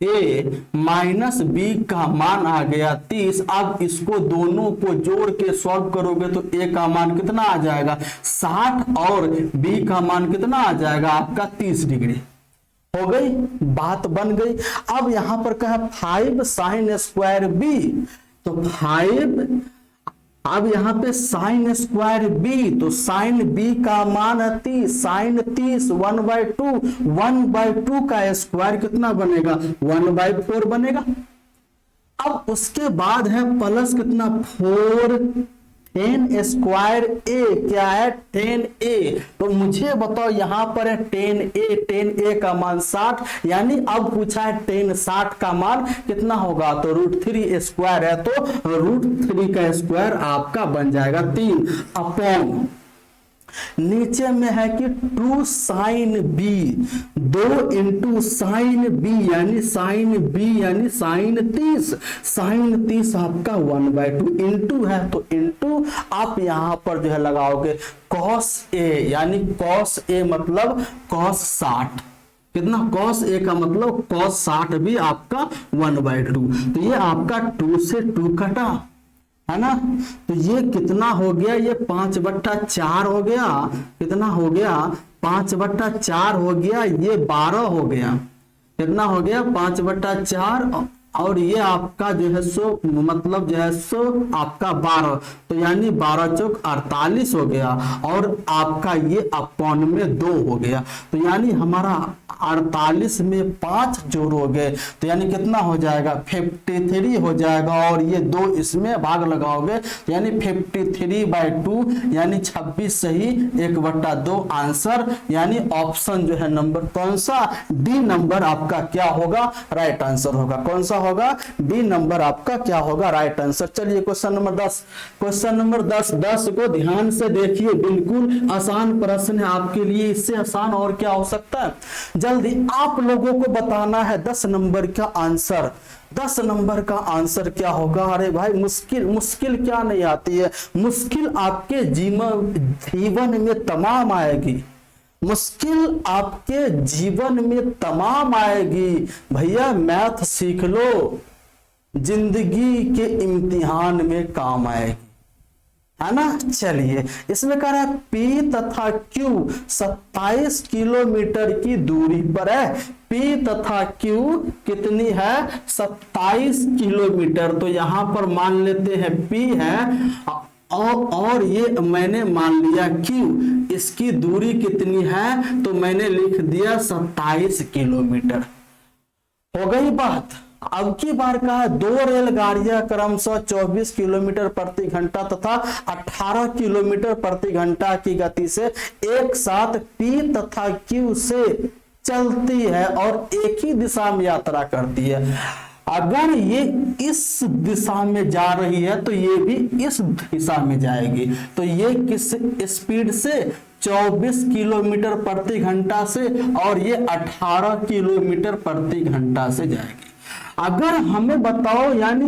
a माइनस बी का मान आ गया 30। अब इसको दोनों को जोड़ के सॉल्व करोगे तो a का मान कितना आ जाएगा 60 और b का मान कितना आ जाएगा आपका 30 डिग्री। हो गई बात, बन गई। अब यहां पर कहा 5 साइन स्क्वायर बी, तो 5, अब यहां पे साइन स्क्वायर बी, तो साइन बी का मान है 30, साइन 30 1/2, 1/2 का स्क्वायर कितना बनेगा 1/4 बनेगा। अब उसके बाद है प्लस कितना 4 10 स्क्वायर ए, क्या है 10a। तो मुझे बताओ यहां पर है 10a का मान 60, यानी अब पूछा है 10 का मान कितना होगा, तो √3 स्क्वायर है, तो √3 का स्क्वायर आपका बन जाएगा 3 अपॉन, नीचे में है कि 2 sine B, 2 into sine B यानी साइन बी यानी साइन 30, साइन 30 आपका 1/2 इंटू है, तो इंटू आप यहां पर जो है लगाओगे कॉस ए, यानी कॉस ए मतलब कॉस 60, कितना कॉस ए का मतलब कॉस 60 भी आपका 1/2, तो ये आपका 2 से 2 कटा है ना, तो ये कितना हो गया, ये 5/4 हो गया, कितना हो गया 5/4 हो गया, ये 12 हो गया, कितना हो गया 5/4, और ये आपका जो है सो मतलब जो है सो आपका 12, तो यानी 12 चौक 48 हो गया, और आपका ये अपॉन में 2 हो गया, तो यानी हमारा 48 में 5 जोड़ोगे तो यानी कितना हो जाएगा 53 हो जाएगा, और ये 2 इसमें भाग लगाओगे तो यानी 53/2 यानी 26 सही 1/2 आंसर, यानी ऑप्शन जो है नंबर कौन सा, डी नंबर आपका क्या होगा, राइट आंसर होगा, कौन सा होगा, डी नंबर आपका क्या होगा, राइट आंसर। चलिए क्वेश्चन नंबर 10, क्वेश्चन नंबर 10 को ध्यान से देखिए, बिल्कुल आसान प्रश्न है आपके लिए, इससे आसान और क्या हो सकता है। जल्दी आप लोगों को बताना है 10 नंबर का आंसर, 10 नंबर का आंसर क्या होगा। अरे भाई मुश्किल क्या नहीं आती है, मुश्किल आपके जीवन में तमाम आएगी, मुश्किल आपके जीवन में तमाम आएगी। भैया मैथ सीख लो, जिंदगी के इम्तिहान में काम आएगी, है ना। चलिए इसमें कह रहा है P तथा Q 27 किलोमीटर की दूरी पर है, P तथा Q कितनी है 27 किलोमीटर, तो यहां पर मान लेते हैं P है और ये मैंने मान लिया Q, इसकी दूरी कितनी है तो मैंने लिख दिया 27 किलोमीटर, हो गई बात। अब की बार कहा 2 रेलगाड़ियां क्रमशः 24 किलोमीटर प्रति घंटा तथा 18 किलोमीटर प्रति घंटा की गति से एक साथ P तथा Q से चलती है और एक ही दिशा में यात्रा करती है। अगर ये इस दिशा में जा रही है तो ये भी इस दिशा में जाएगी, तो ये किस स्पीड से 24 किलोमीटर प्रति घंटा से और ये 18 किलोमीटर प्रति घंटा से जाएगी। अगर हमें बताओ यानी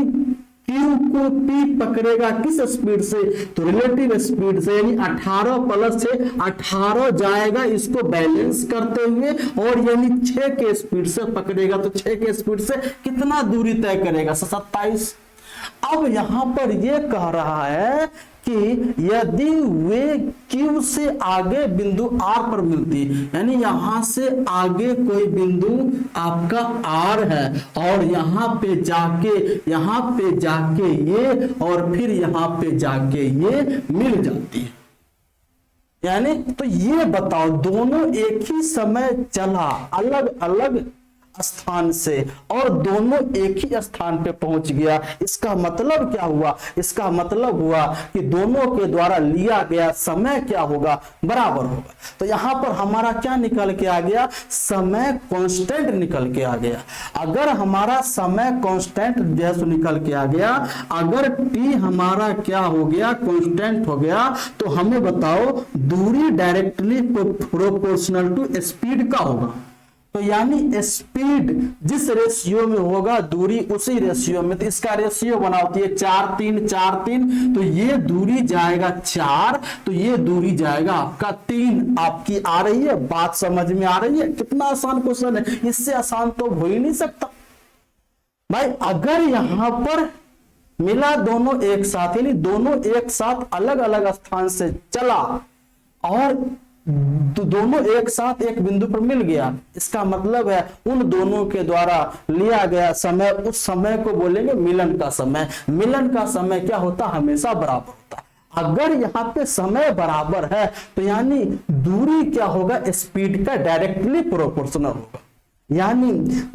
Q को P पकड़ेगा किस स्पीड से, तो रिलेटिव स्पीड से, यानी 18 प्लस 6 18 जाएगा इसको बैलेंस करते हुए, और यानी 6 के स्पीड से पकड़ेगा, तो 6 के स्पीड से कितना दूरी तय करेगा 27। अब यहां पर यह कह रहा है कि यदि वे Q से आगे बिंदु R पर मिलती, यानी यहां से आगे कोई बिंदु आपका R है और यहां पे जाके ये और फिर यहां पे जाके ये मिल जाती है, यानी तो ये बताओ दोनों एक ही समय चला अलग अलग स्थान से और दोनों एक ही स्थान पे पहुंच गया, इसका मतलब क्या हुआ, इसका मतलब हुआ कि दोनों के द्वारा लिया गया समय क्या होगा, बराबर होगा। तो यहां पर हमारा क्या निकल के आ गया, समय कांस्टेंट निकल के आ गया। अगर हमारा समय कांस्टेंट जैसे निकल के आ गया, अगर t हमारा क्या हो गया कांस्टेंट हो गया, तो हमें बताओ दूरी डायरेक्टली प्रोपोर्शनल टू स्पीड का होगा, तो यानी स्पीड जिस रेशियो में होगा दूरी उसी रेशियो में, तो इसका रेशियो बनाती है 4 3 4 3, तो ये दूरी जाएगा 4, तो ये दूरी जाएगा आपका 3। आपकी आ रही है बात, समझ में आ रही है, कितना आसान क्वेश्चन है, इससे आसान तो हो ही नहीं सकता भाई। अगर यहां पर मिला दोनों एक साथ, यानी दोनों एक साथ अलग अलग स्थान से चला और दोनों एक साथ एक बिंदु पर मिल गया, इसका मतलब है उन दोनों के द्वारा लिया गया समय, उस समय को बोलेंगे मिलन का समय। मिलन का समय क्या होता, हमेशा बराबर होता। अगर यहाँ पे समय बराबर है तो यानी दूरी क्या होगा, स्पीड का डायरेक्टली प्रोपोर्शनल होगा। यानी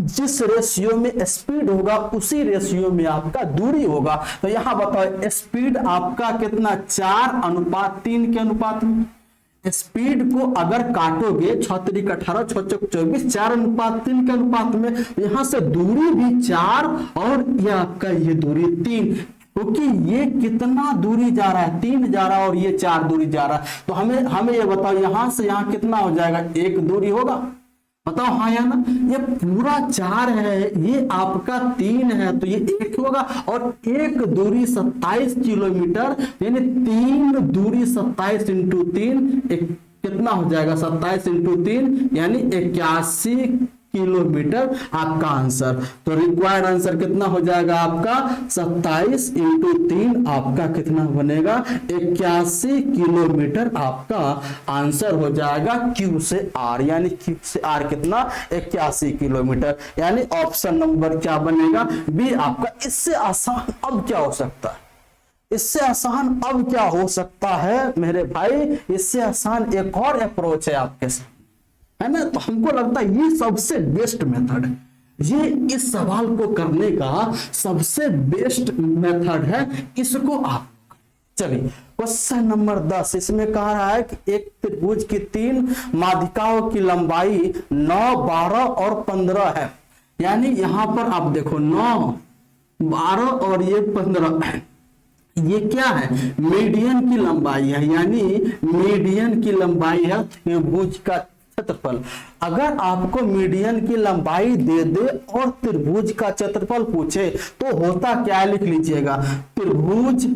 जिस रेशियो में स्पीड होगा उसी रेशियो में आपका दूरी होगा। तो यहां बताओ स्पीड आपका कितना, 4:3 के अनुपात में। स्पीड को अगर काटोगे 6 3 18 6 4 24, 4:3 के अनुपात में, यहां से दूरी भी 4 और ये आपका ये दूरी 3, क्योंकि ये कितना दूरी जा रहा है, 3 जा रहा है और ये 4 दूरी जा रहा है। तो हमें ये बताओ यहां से यहां कितना हो जाएगा, 1 दूरी होगा, बताओ हाँ या ना। ये पूरा 4 है, ये आपका 3 है, तो ये 1 होगा, और एक दूरी 27 किलोमीटर, यानी 3 दूरी 27 इंटू 3 कितना हो जाएगा, 27 इंटू 3 यानी 81 किलोमीटर आपका आंसर। तो रिक्वायर्ड आंसर कितना हो जाएगा आपका, 27 इंटू 3 आपका कितना बनेगा, 81 किलोमीटर आपका आंसर हो जाएगा क्यू से आर, यानी क्यू से आर कितना, 81 किलोमीटर, यानी ऑप्शन नंबर क्या बनेगा, बी आपका। इससे आसान अब क्या हो सकता है, इससे आसान अब क्या हो सकता है मेरे भाई, इससे आसान एक और अप्रोच है आपके साथ, है ना। तो हमको लगता है ये सबसे बेस्ट मेथड है, ये इस सवाल को करने का सबसे बेस्ट मेथड है, इसको आप चलिए। क्वेश्चन नंबर 10 इसमें कह रहा है कि एक त्रिभुज की 3 माध्यिकाओं की लंबाई 9, 12 और 15 है। यानी यहां पर आप देखो 9, 12 और ये 15 है, ये क्या है, मीडियन की लंबाई है, यानी मीडियन की लंबाई है त्रिभुज का क्षेत्रफल। अगर आपको मीडियन की लंबाई दे दे और त्रिभुज का क्षेत्रफल पूछे तो होता क्या, लिख लीजिएगा त्रिभुज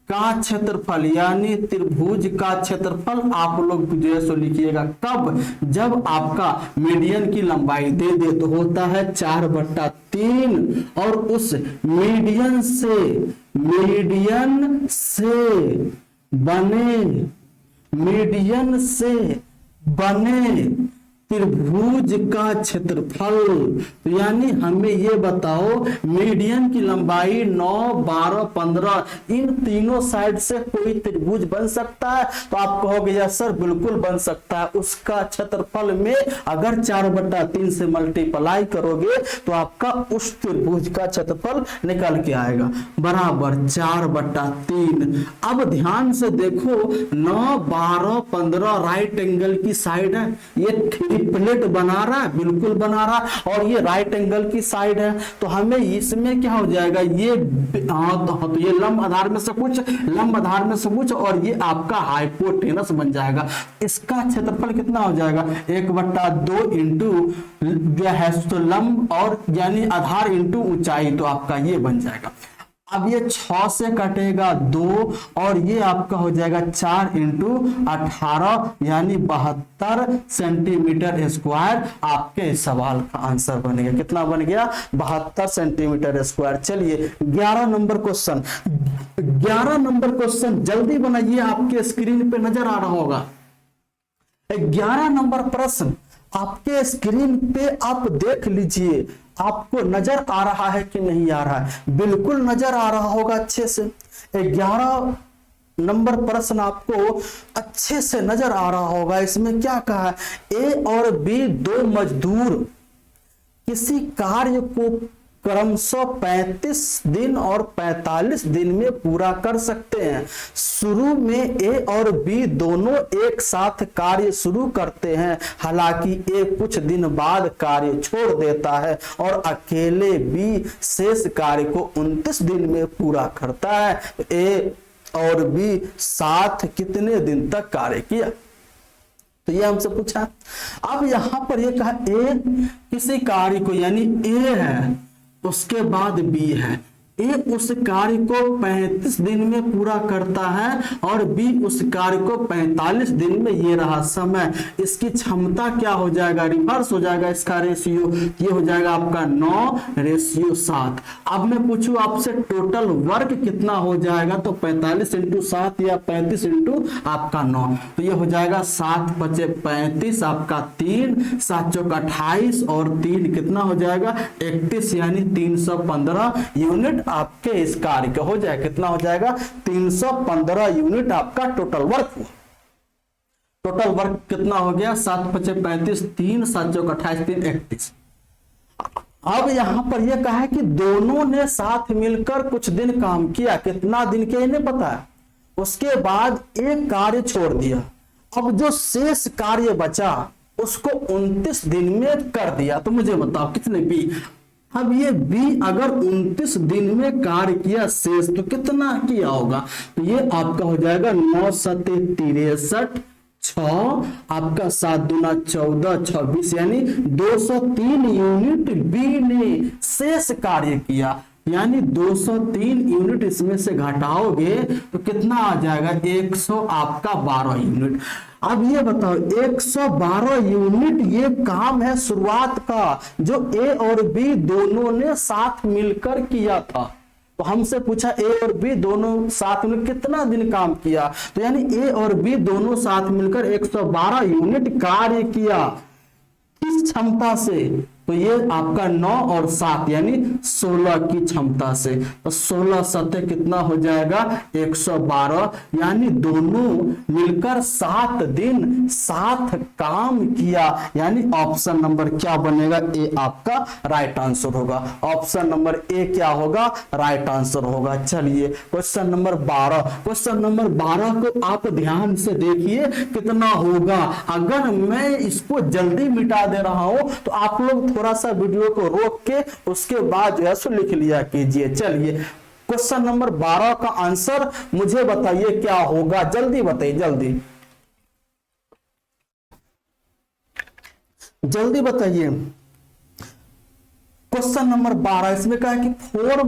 का क्षेत्रफल, यानी त्रिभुज का क्षेत्रफल आप लोग जो है सो लिखिएगा कब, जब आपका मीडियन की लंबाई दे दे तो होता है 4/3, और उस मीडियन बने त्रिभुज का क्षेत्रफल। तो यानी हमें ये बताओ मीडियन की लंबाई 9, 12, 15, इन तीनों साइड से कोई त्रिभुज बन सकता है, तो आप कहोगे यस सर बिल्कुल बन सकता है। उसका क्षेत्रफल में अगर 4/3 से मल्टीप्लाई करोगे तो आपका उस त्रिभुज का क्षेत्रफल निकल के आएगा बराबर 4/3। अब ध्यान से देखो 9, 12, 15 राइट एंगल की साइड है, ये प्लेट बना रहा है, बिल्कुल बना रहा, और ये राइट एंगल की साइड है, तो हमें इसमें क्या हो जाएगा, ये तो ये लंब आधार में से कुछ और ये आपका हाइपोटेनस बन जाएगा। इसका क्षेत्रफल कितना हो जाएगा, 1/2 इंटू तो लंब और यानी आधार इंटू ऊंचाई, तो आपका ये बन जाएगा। अब ये 6 से कटेगा 2 और ये आपका हो जाएगा 4 इंटू 18 यानी 72 सेंटीमीटर स्क्वायर। आपके सवाल का आंसर बनेगा, कितना बन गया, 72 सेंटीमीटर स्क्वायर। चलिए 11 नंबर क्वेश्चन, 11 नंबर क्वेश्चन जल्दी बनाइए, आपके स्क्रीन पे नजर आ रहा होगा। 11 नंबर प्रश्न आपके स्क्रीन पे आप देख लीजिए, आपको नजर आ रहा है कि नहीं आ रहा है, बिल्कुल नजर आ रहा होगा अच्छे से। 11 नंबर प्रश्न आपको अच्छे से नजर आ रहा होगा। इसमें क्या कहा है, ए और बी दो मजदूर किसी कार्य को क्रमशः 35 दिन और 45 दिन में पूरा कर सकते हैं। शुरू में ए और बी दोनों एक साथ कार्य शुरू करते हैं, हालांकि ए कुछ दिन बाद कार्य छोड़ देता है और अकेले बी शेष कार्य को 29 दिन में पूरा करता है। ए और बी साथ कितने दिन तक कार्य किया, तो ये हमसे पूछा। अब यहां पर ये कहा ए किसी कार्य को, यानी ए है उसके बाद बी है, ए उस कार्य को 35 दिन में पूरा करता है और बी उस कार्य को 45 दिन में, ये रहा समय। इसकी क्षमता क्या हो जाएगा, रिवर्स हो जाएगा इसका रेशियो, ये हो जाएगा आपका 9:7। अब मैं पूछूं आपसे टोटल वर्क कितना हो जाएगा, तो 45 इंटू 7 या 35 इंटू आपका 9, तो ये हो जाएगा 7 × 35 आपका 3, 7 × 28 और 3 कितना हो जाएगा 31, यानी 315 यूनिट आपके इस कार्य का हो जाएगा। कितना हो जाएगा 315 यूनिट आपका टोटल वर्क हुआ। टोटल वर्क कितना हो गया, 7 5 35, 3 7 चौक 28, 3 31। अब यहां पर यह कहा है कि दोनों ने साथ मिलकर कुछ दिन काम किया, कितना दिन किया इन्हें पता है, उसके बाद एक कार्य छोड़ दिया। अब जो शेष कार्य बचा उसको 29 दिन में कर दिया। तो मुझे बताओ कितने बी। अब ये बी अगर 29 दिन में कार्य किया शेष, तो कितना किया होगा, तो ये आपका हो जाएगा 9 7 63, 6 आपका 7 दूना 14, 26 यानी 203 यूनिट बी ने शेष कार्य किया। यानी 203 यूनिट इसमें से घटाओगे तो कितना आ जाएगा, 100 आपका 12 यूनिट। अब ये बताओ 112 यूनिट ये काम है शुरुआत का, जो ए और बी दोनों ने साथ मिलकर किया था। तो हमसे पूछा ए और बी दोनों साथ में कितना दिन काम किया, तो यानी ए और बी दोनों साथ मिलकर 112 यूनिट कार्य किया। किस क्षमता से, तो ये आपका 9 और 7 यानी 16 की क्षमता से। तो 16 7 कितना हो जाएगा, 112, यानी दोनों मिलकर 7 दिन साथ काम किया। यानी ऑप्शन नंबर क्या बनेगा, ए आपका राइट आंसर होगा। ऑप्शन नंबर ए क्या होगा, राइट आंसर होगा। चलिए क्वेश्चन नंबर 12। क्वेश्चन नंबर 12 को आप ध्यान से देखिए कितना होगा। अगर मैं इसको जल्दी मिटा दे रहा हूं तो आप लोग थोड़ा सा वीडियो को रोक के उसके बाद जो है सो लिख लिया कीजिए। चलिए क्वेश्चन नंबर 12 का आंसर मुझे बताइए क्या होगा, जल्दी बताइए, जल्दी जल्दी बताइए। क्वेश्चन नंबर 12 इसमें कहा है कि 4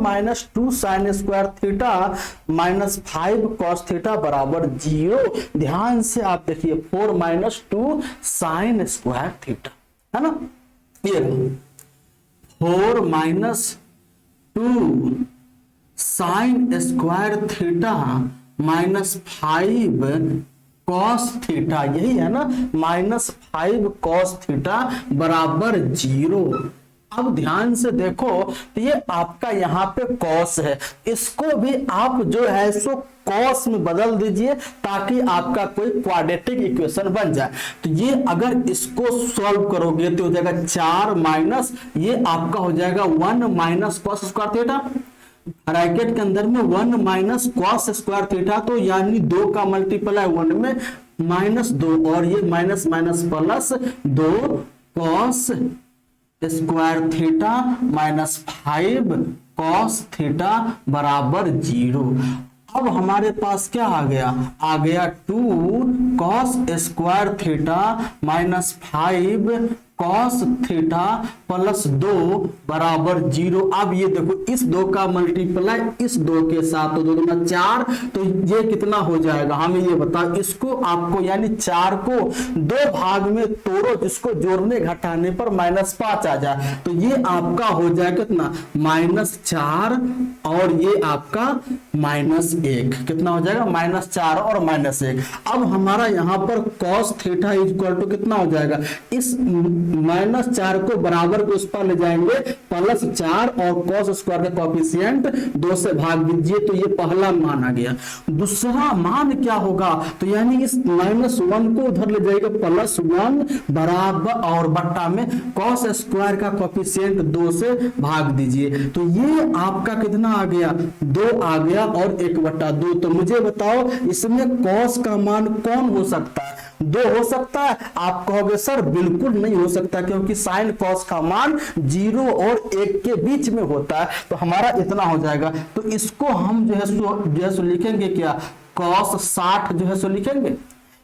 - 2 sin square theta -5 cos theta बराबर 0। ध्यान से आप देखिए 4 - 2 sin स्क्वायर थीटा है ना, ये 4 - 2 sin square theta -5 cos theta, यही है ना, -5 cos थीटा बराबर 0। अब ध्यान से देखो तो ये आपका यहाँ पे cos है, इसको भी आप जो है सो cos में बदल दीजिए ताकि आपका कोई क्वाड्रेटिक इक्वेशन बन जाए। तो ये अगर इसको सॉल्व करोगे तो हो जाएगा 4 माइनस ये आपका हो जाएगा 1 - cos स्क्वायर थीटा, ब्रैकेट के अंदर में 1 - cos स्क्वायर थीटा, तो यानी 2 का मल्टीप्लाई 1 में -2 और ये minus minus plus 2 cos square theta -5 cos theta बराबर 0। अब हमारे पास क्या आ गया 2 cos square theta -5 cos theta plus 2 बराबर 0। अब ये देखो इस 2 का मल्टीप्लाई इस 2 के साथ, तो 2 दूना 4, तो ये कितना हो जाएगा हमें ये बताओ। इसको आपको यानी 4 को 2 भाग में तोड़ो, जिसको जोड़ने घटाने पर -5 आ जाए, तो ये आपका हो जाएगा कितना -4 और ये आपका -1, कितना हो जाएगा -4 और -1। अब हमारा यहाँ पर cos थीटा इक्वल टू कितना हो जाएगा, इस -4 को बराबर को उस पर ले जाएंगे +4 और cos स्क्वायर का कोएफिशिएंट 2 से भाग दीजिए, तो ये पहला मान आ गया। दूसरा मान क्या होगा, तो यानी इस -1 को उधर ले जाएगा +1 बराबर और बट्टा में cos स्क्वायर का कोएफिशिएंट 2 से भाग दीजिए, तो ये आपका कितना आ गया 2 आ गया और 1/2। तो मुझे बताओ इसमें cos का मान कौन हो सकता है, 2 हो सकता है? आप कहोगे सर बिल्कुल नहीं हो सकता, क्योंकि साइन कॉस का मान 0 और 1 के बीच में होता है। तो हमारा इतना हो जाएगा, तो इसको हम जो है सो लिखेंगे क्या, cos 60 जो है सो लिखेंगे,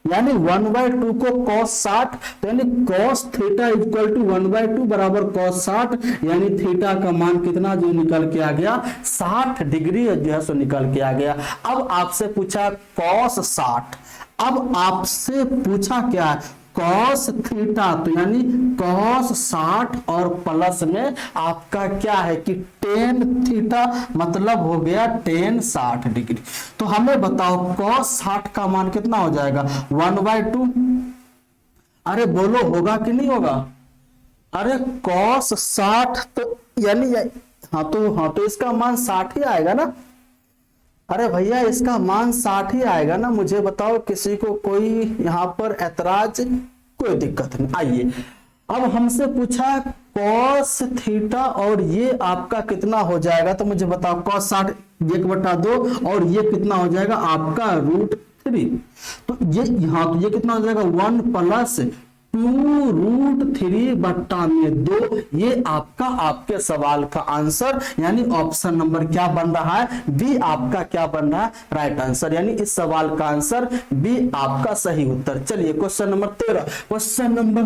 यानी 1/2 को cos 60, तो यानी cos थीटा इक्वल टू 1/2 बराबर cos 60, यानी थीटा का मान कितना जो निकल के आ गया 60 डिग्री जो है सो निकल के आ गया। अब आपसे पूछा cos 60, अब आपसे पूछा क्या cos थीटा, तो यानी cos 60 और प्लस में आपका क्या है कि tan थीटा, मतलब हो गया tan 60 डिग्री। तो हमें बताओ cos 60 का मान कितना हो जाएगा 1/2। अरे बोलो होगा कि नहीं होगा, अरे cos 60 तो यानी हाँ तो इसका मान 60 ही आएगा ना, अरे भैया इसका मान 60 ही आएगा ना, मुझे बताओ किसी को कोई यहाँ पर ऐतराज? कोई दिक्कत नहीं। आइए अब हमसे पूछा कॉस थीटा और ये आपका कितना हो जाएगा, तो मुझे बताओ कॉस 60 1/2 और ये कितना हो जाएगा आपका √3। तो ये यहाँ तो ये कितना हो जाएगा 1 + 2√3/2। ये आपका आपके सवाल का आंसर यानी ऑप्शन नंबर क्या बन रहा है? बी आपका क्या बन रहा है? राइट आंसर, यानी इस सवाल का आंसर बी आपका सही उत्तर। चलिए question number 13, question number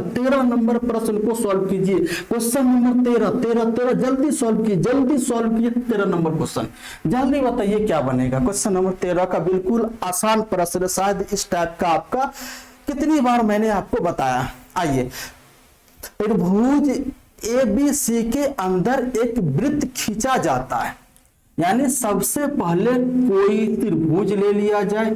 13 number प्रश्न को सॉल्व कीजिए। क्वेश्चन नंबर 13 जल्दी सॉल्व कीजिए, जल्दी सॉल्व कीजिए। 13 नंबर क्वेश्चन जल्दी बताइए क्या बनेगा। क्वेश्चन नंबर 13 का बिल्कुल आसान प्रश्न, शायद इस टाइप का आपका कितनी बार मैंने आपको बताया। आइए त्रिभुज ABC के अंदर एक वृत्त खींचा जाता है, यानी सबसे पहले कोई त्रिभुज ले लिया जाए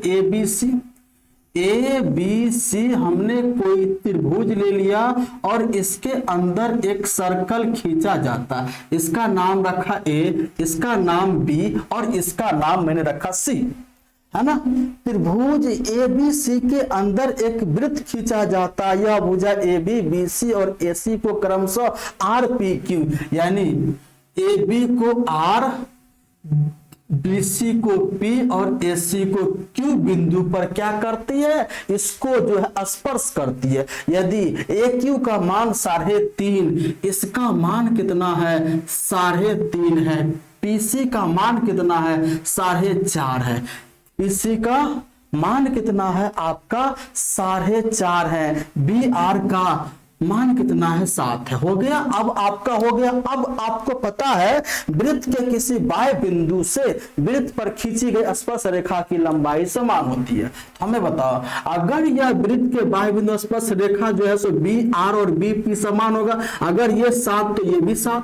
ABC हमने कोई त्रिभुज ले लिया और इसके अंदर एक सर्कल खींचा जाता है। इसका नाम रखा A, इसका नाम B और इसका नाम मैंने रखा C, है ना। त्रिभुज ABC के अंदर एक वृत्त खींचा जाता है। यह भुजा AB, BC और AC को क्रमशः RPQ यानी AB को R, BC को P और AC को Q बिंदु पर क्या करती है? इसको जो है स्पर्श करती है। यदि AQ का मान 3.5, इसका मान कितना है? 3.5 है। PC का मान कितना है? 4.5 है। PC का मान कितना है? आपका 4.5 है। BR का मान कितना है? 7 है। हो गया, अब आपका हो गया। अब आपको पता है वृत्त के किसी बाह्य बिंदु से वृत्त पर खींची गई स्पर्श रेखा की लंबाई समान होती है। हमें बताओ अगर यह वृत्त के बाह्य बिंदु स्पर्श रेखा जो है सो BR और BP समान होगा। अगर ये 7 तो ये भी 7,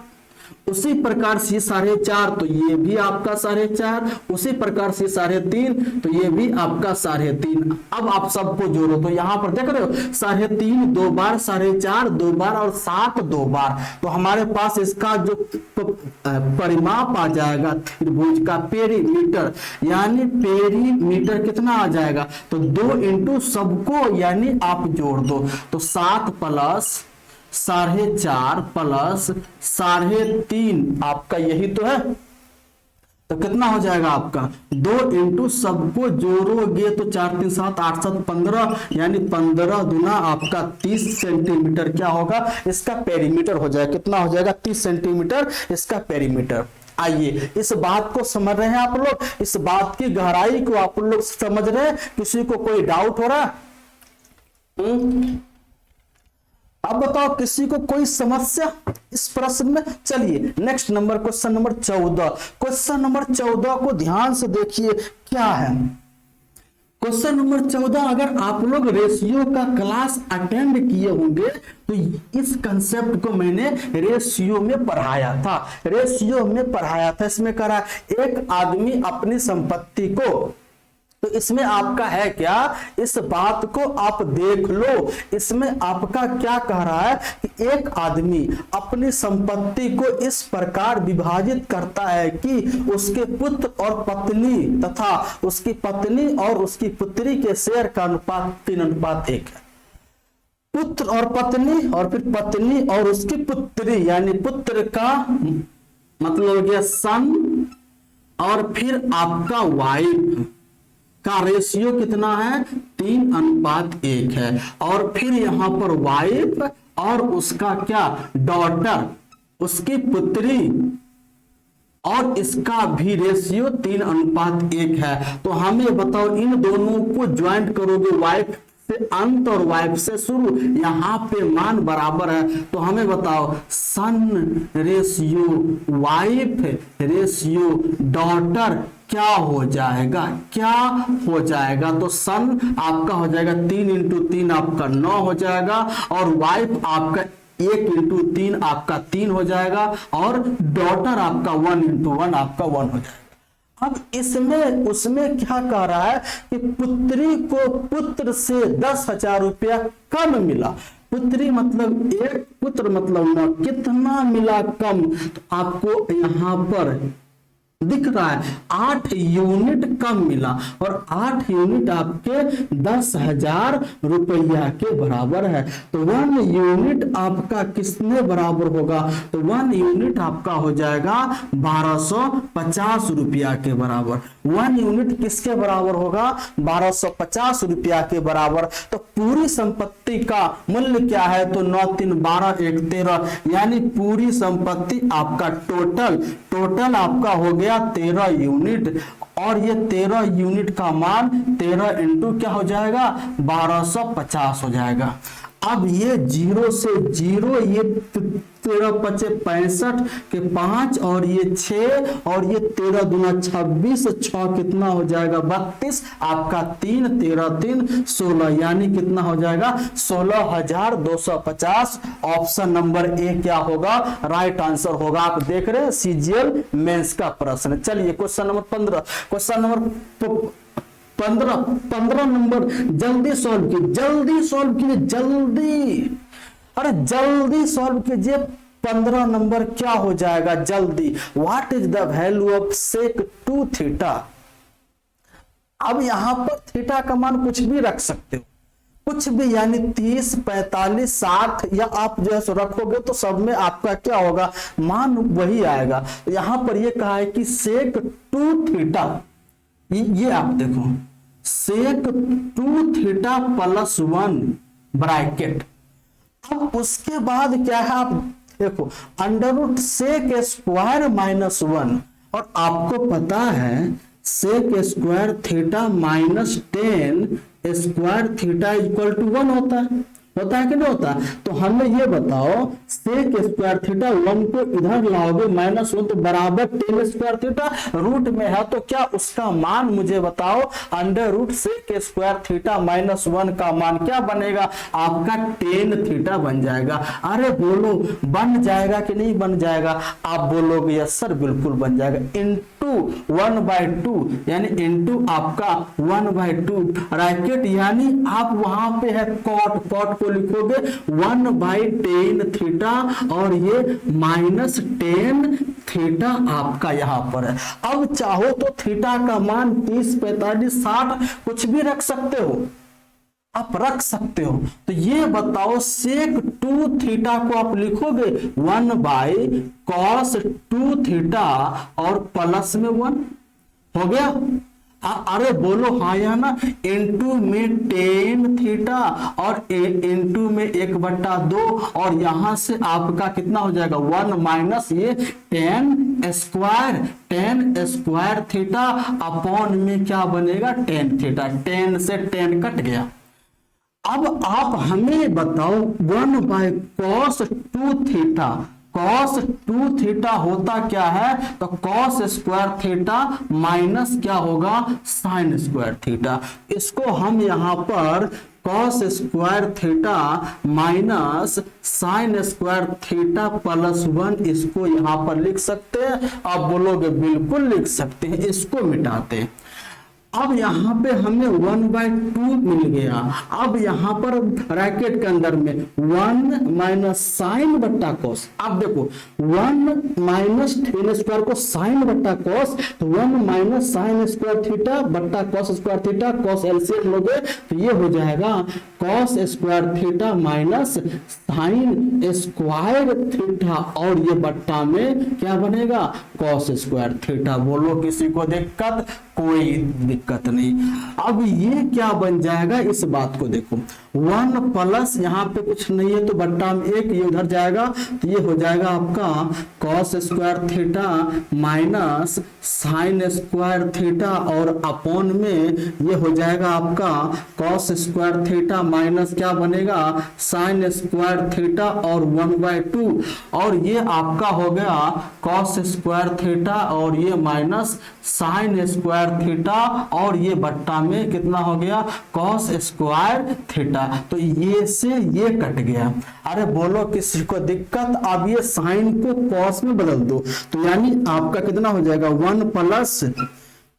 उसी प्रकार से 4.5 तो ये भी आपका 4.5, उसी प्रकार से 3.5 तो ये भी आपका 3.5। अब आप सबको जोड़ो तो यहां पर देख रहे हो 3.5 2 बार, 4.5 2 बार और 7 2 बार। तो हमारे पास इसका जो परिमाप आ जाएगा त्रिभुज का पेरीमीटर, यानी पेरीमीटर कितना आ जाएगा? तो 2 इंटू सबको यानी आप जोड़ दो तो 7 + 4.5 + 3.5 आपका यही तो है। तो कितना हो जाएगा आपका? 2 इंटू सबको जोड़ोगे तो 4 3 7 8 7 15 यानी 15 दूना आपका 30 सेंटीमीटर क्या होगा? इसका पेरीमीटर हो जाएगा। कितना हो जाएगा? 30 सेंटीमीटर इसका पेरीमीटर। आइए इस बात को समझ रहे हैं आप लोग? इस बात की गहराई को आप लोग समझ रहे हैं? किसी को कोई डाउट हो रहा है? अब बताओ किसी को कोई समस्या इस प्रश्न में? चलिए next number question number 14। Question number 14 को ध्यान से देखिए क्या है। क्वेश्चन नंबर 14 अगर आप लोग रेशियो का क्लास अटेंड किए होंगे तो इस कंसेप्ट को मैंने रेशियो में पढ़ाया था। रेशियो में पढ़ाया था। इसमें कह रहा है एक आदमी अपनी संपत्ति को, तो इसमें आपका है क्या? इस बात को आप देख लो। इसमें आपका क्या कह रहा है कि एक आदमी अपनी संपत्ति को इस प्रकार विभाजित करता है कि उसके पुत्र और पत्नी तथा उसकी पत्नी और उसकी पुत्री के शेयर का अनुपात 3:1 है। पुत्र और पत्नी और फिर पत्नी और उसकी पुत्री, यानी पुत्र का मतलब हो गया सन और फिर आपका वाइफ का रेशियो कितना है? 3:1 है। और फिर यहां पर वाइफ और उसका क्या? डॉटर, उसकी पुत्री, और इसका भी रेशियो 3:1 है। तो हमें बताओ इन दोनों को ज्वाइंट करोगे, वाइफ से अंत और वाइफ से शुरू, यहां पे मान बराबर है। तो हमें बताओ सन रेशियो वाइफ रेशियो डॉटर क्या हो जाएगा? क्या हो जाएगा? तो सन आपका हो जाएगा 3 × 3 आपका 9 हो जाएगा और वाइफ आपका 1 × 3 आपका 3 हो जाएगा और डॉटर आपका 1 × 1 आपका 1 हो जाएगा। अब इसमें उसमें क्या कह रहा है कि पुत्री को पुत्र से 10,000 रुपया कम मिला। पुत्री मतलब 1, पुत्र मतलब 9, कितना मिला? कम। तो आपको यहां पर दिख रहा है 8 यूनिट कम मिला और 8 यूनिट आपके 10,000 रुपया के बराबर है। तो 1 यूनिट आपका किसने बराबर होगा? तो 1 यूनिट आपका हो जाएगा 1250 रुपया के बराबर। 1 यूनिट किसके बराबर होगा? 1250 रुपया के बराबर। तो पूरी संपत्ति का मूल्य क्या है? तो 9 3 12 1 13, यानी पूरी संपत्ति आपका टोटल आपका हो गया 13 यूनिट। और ये 13 यूनिट का मान 13 इंटू क्या हो जाएगा? 1250 हो जाएगा। अब ये 0 से 0, ये 13 पचे 65 के 5 और ये 6 और ये 13 दूना 26, 6 कितना हो जाएगा? 32, आपका 3 13 3 16, यानी कितना हो जाएगा? 16,250। ऑप्शन नंबर ए क्या होगा? राइट आंसर होगा। आप देख रहे हैं सीजीएल मेंस का प्रश्न। चलिए question number 15, question number 15 number जल्दी सॉल्व कीजिए, जल्दी सॉल्व कीजिए, जल्दी, अरे जल्दी सॉल्व कीजिए। 15 नंबर क्या हो जाएगा? जल्दी। What is the value of sec 2 theta? अब यहां पर थीटा का मान कुछ भी रख सकते हो, कुछ भी, यानी 30 45 60, या आप जो है रखोगे तो सब में आपका क्या होगा? मान वही आएगा। यहां पर ये कहा है कि सेक 2 थीटा, ये आप देखो, सेक 2 थीटा प्लस 1 ब्रैकेट। अब उसके बाद क्या है? आप देखो under root sec square minus 1, और आपको पता है sec square theta minus 10 square theta equal to 1 होता है कि नहीं होता? तो हमें ये बताओ, सेक स्क्वायर थीटा 1 को इधर लाओगे -1 तो बराबर 10 स्क्वायर थीटा, रूट में है तो क्या उसका मान मुझे बताओ? Under root sec square theta -1 का मान क्या बनेगा? आपका 10 थीटा बन जाएगा। अरे बोलो बन जाएगा कि नहीं बन जाएगा? आप बोलोगे यस सर बिल्कुल बन जाएगा। इंटू 1/2, यानी इंटू आपका 1/2 ब्रैकेट, यानी आप वहां पे है कॉट को लिखोगे 1/10 थीटा और ये -10 थीटा आपका यहां पर है। अब चाहो तो थीटा का मान 30 45 60 कुछ भी रख सकते हो, आप रख सकते हो। तो ये बताओ सेक 2 थीटा को आप लिखोगे 1/cos 2 थीटा और प्लस में 1 हो गया। अरे बोलो हाँ या ना? इंटू में 10 थीटा और इंटू में 1/2, और यहां से आपका कितना हो जाएगा? 1 माइनस ये 10 स्क्वायर थीटा अपॉन में क्या बनेगा? 10 थीटा। 10 से 10 कट गया। अब आप हमें बताओ 1/cos 2 थीटा, cos 2 थीटा होता क्या है? तो cos स्क्वायर थीटा माइनस क्या होगा? sin square theta. इसको हम यहां पर cos square theta minus sin square theta plus 1, इसको यहां पर लिख सकते हैं। आप बोलोगे बिल्कुल लिख सकते हैं। इसको मिटाते हैं। अब यहां पे हमें 1/2 मिल गया। अब यहां पर ब्रैकेट के अंदर में 1 माइनस साइन बट्टा कॉस। अब देखो 1 माइनस 10 स्क्वायर को साइन बट्टा कॉस, तो 1 माइनस साइन स्क्वायर थीटा बट्टा cos square theta, cos LCM लोगे तो ये हो जाएगा cos square theta minus sine square theta, और ये बट्टा में क्या बनेगा? Cos square theta. बोलो किसी को दिक्कत? कोई दिक्कत नहीं। अब ये क्या बन जाएगा? इस बात को देखो 1 प्लस यहाँ पे कुछ नहीं है तो बट्टा में 1, ये उधर जाएगा तो ये हो जाएगा आपका cos square theta minus sine square theta, और अपॉन में ये हो जाएगा आपका कॉस स्क्वायर थीटा माइनस क्या बनेगा? साइन स्क्वायर थीटा और 1/2, और ये आपका हो गया कॉस स्क्वायर थीटा और ये माइनस साइन स्क्वायर थीटा, और ये बट्टा में कितना हो गया? Cos square theta. तो ये से ये कट गया। अरे बोलो किसी को दिक्कत? अब ये साइन को कॉस में बदल दो तो यानी आपका कितना हो जाएगा? 1 plus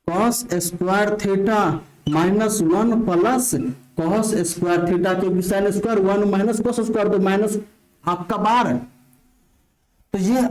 cos square theta minus 1 plus cos square theta, क्योंकि sine square 1 minus cos square तो माइनस आपका बाहर है, तो ये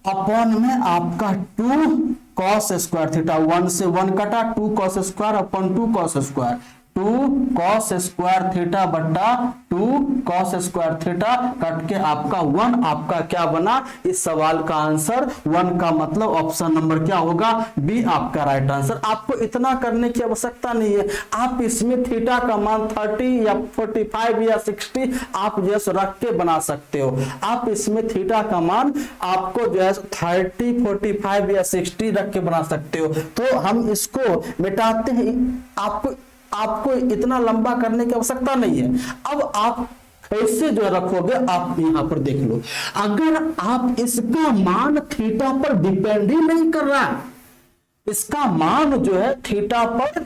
अपॉन में आपका 2 कॉस स्क्वायर थीटा, 1 से 1 कटा, 2 cos square upon 2 cos square, 2 cos square theta बट्टा 2 कॉस स्क्वायर थीटा कट के आपका 1 आपका क्या बना, इस सवाल का आंसर 1 का मतलब ऑप्शन नंबर क्या होगा, बी आपका राइट आंसर। आपको इतना करने की आवश्यकता नहीं है, आप इसमें थीटा का मान 30 या 45 या 60 आप जो है रख के बना सकते हो। आप इसमें थीटा का मान आपको जो है 30, 45 या 60 रख के बना सकते हो। तो हम इसको मिटाते हैं, आपको इतना लंबा करने की आवश्यकता नहीं है। अब आप ऐसे जो रखोगे, आप यहां पर देख लो, अगर आप इसका मान थीटा पर डिपेंड ही नहीं कर रहा है, इसका मान जो है थीटा पर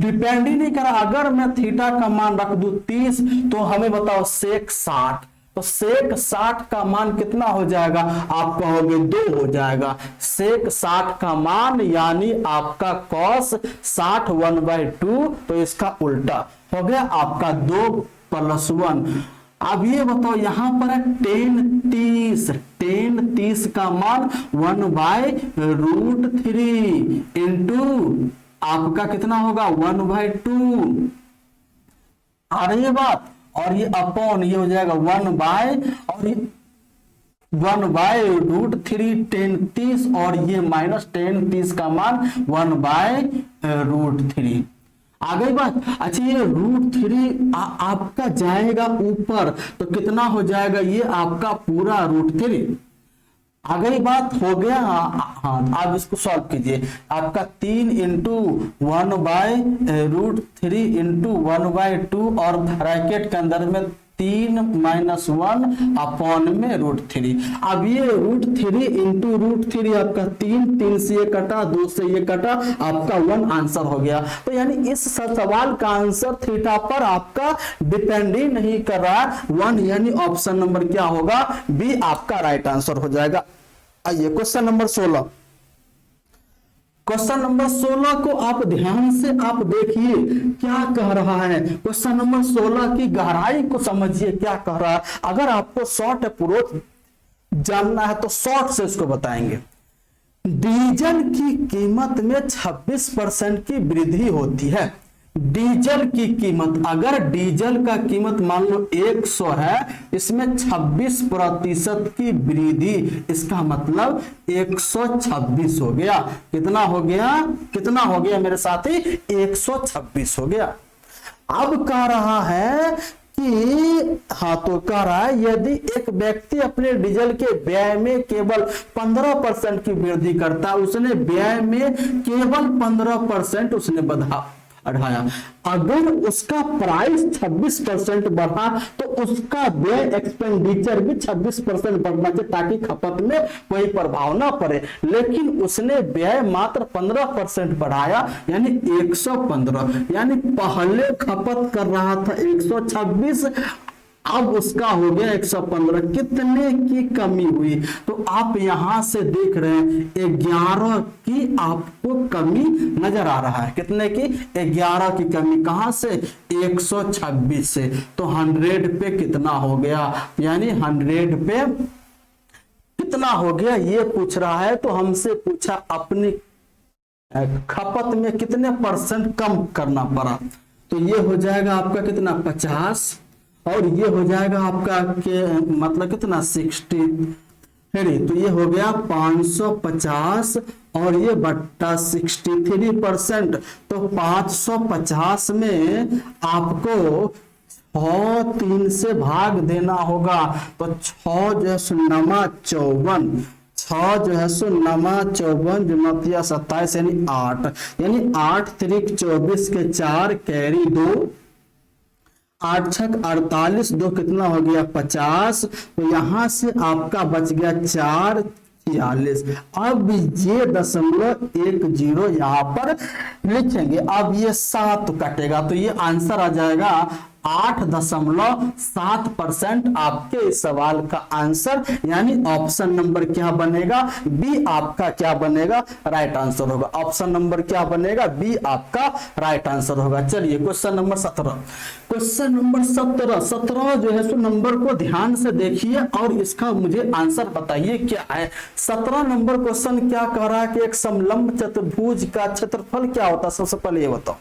डिपेंड ही नहीं कर रहा, अगर मैं थीटा का मान रख दूं 30 तो हमें बताओ सेक 60, तो सेक 60 का मान कितना हो जाएगा, आप कहोगे 2 हो जाएगा। सेक 60 का मान यानी आपका कॉस 60 1/2, तो इसका उल्टा हो गया आपका 2 + 1। अब ये बताओ यहां पर है 10 30 का मान 1/√3 इंटू आपका कितना होगा 1/2, आ रही है बात, और ये अपॉन ये हो जाएगा 1/√3 10 30 और ये माइनस 10 30 का मान 1/√3। आ गई बात। अच्छा ये √3 आपका जाएगा ऊपर तो कितना हो जाएगा, ये आपका पूरा √3। आ गई बात, हो गया। हाँ आप इसको सॉल्व कीजिए, आपका 3 × 1/√3 इंटू 1/2 और ब्रैकेट के अंदर में 3 - 1 अपॉन में √3। अब ये √3 इंटू √3 आपका 3 से ये कटा, 2 से ये कटा, आपका 1 आंसर हो गया। तो यानी इस सवाल का आंसर थीटा पर आपका डिपेंड ही नहीं कर रहा, 1 यानी ऑप्शन नंबर क्या होगा, बी आपका राइट आंसर हो जाएगा। आइए क्वेश्चन नंबर 16। क्वेश्चन नंबर 16 को आप ध्यान से आप देखिए क्या कह रहा है। क्वेश्चन नंबर 16 की गहराई को समझिए क्या कह रहा है। अगर आपको शॉर्ट अप्रोच जानना है तो शॉर्ट से इसको बताएंगे। डीजल की कीमत में 26% की वृद्धि होती है। डीजल की कीमत, अगर डीजल का कीमत मान लो 100 है, इसमें 26% की वृद्धि, इसका मतलब 126 हो गया। कितना हो गया, कितना हो गया मेरे साथी, 126 हो गया। अब कह रहा है कि हाँ, तो कह रहा है यदि एक व्यक्ति अपने डीजल के व्यय में केवल 15% की वृद्धि करता, उसने व्यय में केवल 15% उसने बढ़ाया, अगर उसका प्राइस 26% बढ़ा तो उसका व्यय एक्सपेंडिचर भी 26% बढ़ना चाहिए ताकि खपत में कोई प्रभाव ना पड़े। लेकिन उसने व्यय मात्र 15% बढ़ाया यानी 115, यानी पहले खपत कर रहा था 126, अब उसका हो गया 115। कितने की कमी हुई, तो आप यहां से देख रहे हैं 11 की आपको कमी नजर आ रहा है। कितने की, 11 की कमी, कहां से, 126 से। तो 100 पे कितना हो गया, यानी 100 पे कितना हो गया ये पूछ रहा है। तो हमसे पूछा अपनी खपत में कितने % कम करना पड़ा, तो ये हो जाएगा आपका कितना, 50, और ये हो जाएगा आपका के मतलब कितना, 60, तो ये हो गया 550 और ये बट्टा 63%। तो 550 में आपको 6 3 से भाग देना होगा। तो 6 जो है 9 54, 6 जो है 9 54 जमतिया 27 यानी 8, यानी 8 3 24 के 4 कैरी 2, 8 6 48, 2 कितना हो गया 50। तो यहां से आपका बच गया 4 46। अब ये 0.10 यहां पर लिखेंगे। अब ये 7 कटेगा तो ये आंसर आ जाएगा 8.7% आपके इस सवाल का आंसर यानी ऑप्शन नंबर क्या बनेगा, बी आपका क्या बनेगा, राइट आंसर होगा। ऑप्शन नंबर क्या बनेगा, बी आपका राइट आंसर होगा। चलिए क्वेश्चन नंबर 17। क्वेश्चन नंबर 17 जो है सो नंबर को ध्यान से देखिए और इसका मुझे आंसर बताइए क्या है। 17 नंबर क्वेश्चन क्या कह रहा है कि एक समलंब चतुर्भुज का क्षेत्रफल क्या होता है। सबसे पहले ये बताओ,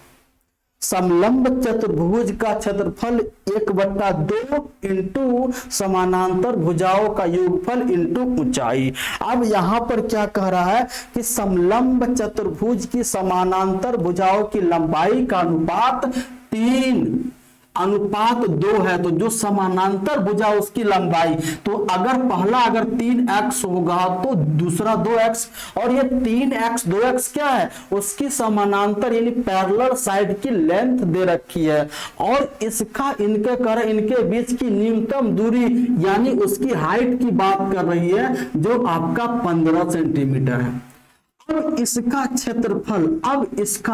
समलंब चतुर्भुज का क्षेत्रफल 1/2 इंटू समानांतर भुजाओं का योगफल इंटू ऊंचाई। अब यहां पर क्या कह रहा है कि समलंब चतुर्भुज की समानांतर भुजाओं की लंबाई का अनुपात 3:2 है। तो जो समानांतर भुजा उसकी लंबाई, तो अगर पहला अगर 3x होगा तो दूसरा 2x, और ये 3x 2x क्या है, उसकी समानांतर यानी पैरेलल साइड की लेंथ दे रखी है, और इसका इनके बीच की न्यूनतम दूरी यानी उसकी हाइट की बात कर रही है जो आपका 15 सेंटीमीटर है। अब इसका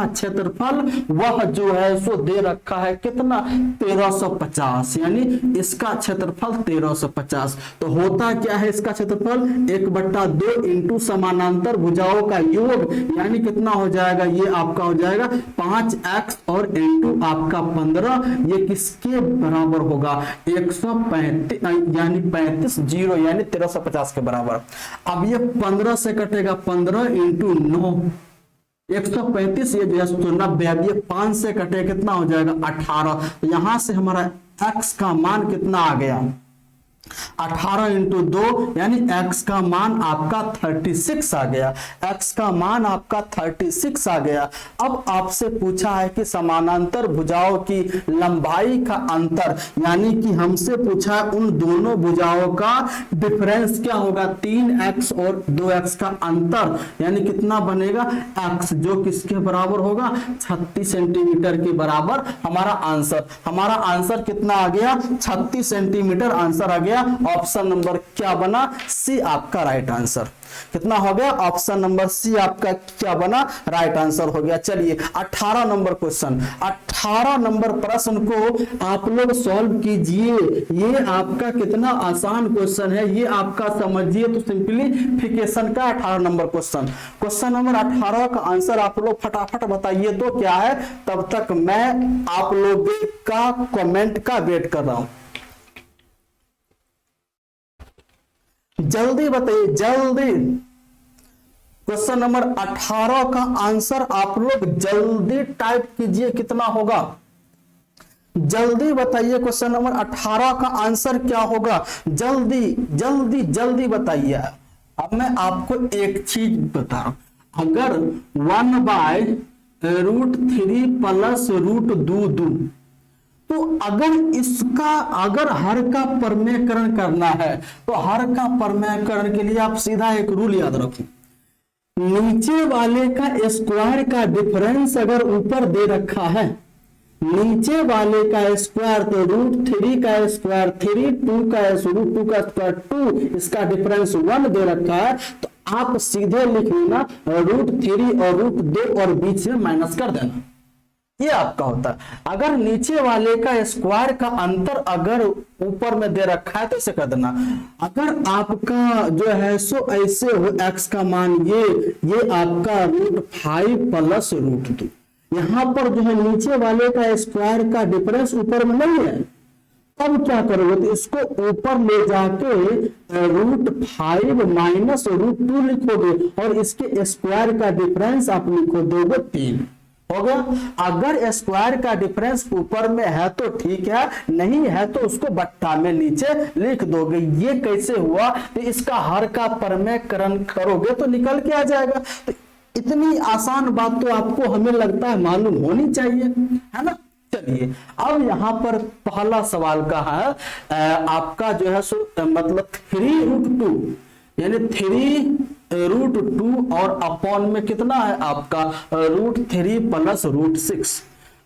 क्षेत्रफल वह जो है सो दे रखा है कितना, 1350, यानी इसका क्षेत्रफल 1350। तो होता क्या है इसका क्षेत्रफल 1/2 इंटू समानांतर भुजाओं का योग यानी कितना हो जाएगा, ये आपका हो जाएगा 5x और इंटू आपका 15, ये किसके बराबर होगा, 135 यानी 35 0 यानी 1350 के बराबर। अब ये 15 से कटेगा, 15 इंटू 9 135, ये जो है 90। अब ये 5 से कटे कितना हो जाएगा 18। तो यहां से हमारा x का मान कितना आ गया, 18 इंटू 2 यानी x का मान आपका 36 आ गया। x का मान आपका 36 आ गया। अब आपसे पूछा है कि समानांतर भुजाओं की लंबाई का अंतर, यानी कि हमसे पूछा है उन दोनों भुजाओं का डिफरेंस क्या होगा, 3x और 2x का अंतर यानी कितना बनेगा, x, जो किसके बराबर होगा, 36 सेंटीमीटर के बराबर हमारा आंसर कितना आ गया, 36 सेंटीमीटर आंसर आ गया। ऑप्शन नंबर क्या बना, सी आपका राइट आंसर। कितना हो गया, ऑप्शन नंबर सी आपका क्या बना, राइट आंसर हो गया। चलिए 18 नंबर क्वेश्चन, 18 नंबर प्रश्न को आप लोग सॉल्व कीजिए। ये आपका कितना आसान क्वेश्चन है, ये आपका समझिए तो सिंपलीफिकेशन का 18 नंबर क्वेश्चन नंबर 18 का आंसर आप लोग फटाफट बताइए तो क्या है, तब तक मैं आप लोग का कमेंट का वेट कर रहा हूं। जल्दी बताइए, जल्दी। क्वेश्चन नंबर 18 का आंसर आप लोग जल्दी टाइप कीजिए, कितना होगा, जल्दी बताइए। क्वेश्चन नंबर 18 का आंसर क्या होगा, जल्दी जल्दी जल्दी बताइए। अब मैं आपको एक चीज बता रहा हूं, अगर 1/√3 प्लस √2 तो अगर हर का परमेयकरण करना है तो हर का परमेयकरण के लिए आप सीधा एक रूल याद रखो, नीचे वाले का स्क्वायर का डिफरेंस अगर ऊपर दे रखा है, नीचे वाले का स्क्वायर तो √3 का स्क्वायर 3, 2 का √2 का स्क्वायर 2, इसका डिफरेंस 1 दे रखा है, तो आप सीधे लिख लेना √3 और √2 और बीच में माइनस कर देना, ये आपका होता है। अगर नीचे वाले का स्क्वायर का अंतर अगर ऊपर में दे रखा है तो इसे कर देना। अगर आपका जो है सो ऐसे हो x का मान ये आपका √5 प्लस √2, यहां पर जो है नीचे वाले का स्क्वायर का डिफरेंस ऊपर में नहीं है, तब क्या करोगे, तो इसको ऊपर ले जाके √5 माइनस √2 लिखोगे और इसके स्क्वायर का डिफरेंस आप लिखो दोगे 3, हो गया। अगर स्क्वायर का डिफरेंस ऊपर में है तो ठीक है, नहीं है तो उसको बट्टा में नीचे लिख दोगे। ये कैसे हुआ, तो इसका हर का परमेयकरण करोगे तो निकल के आ जाएगा। तो इतनी आसान बात तो आपको हमें लगता है मालूम होनी चाहिए, है ना। चलिए अब यहां पर पहला सवाल का है आपका जो है मतलब 3√2 यानी 3√2 और अपॉन में कितना है आपका √3 प्लस √6,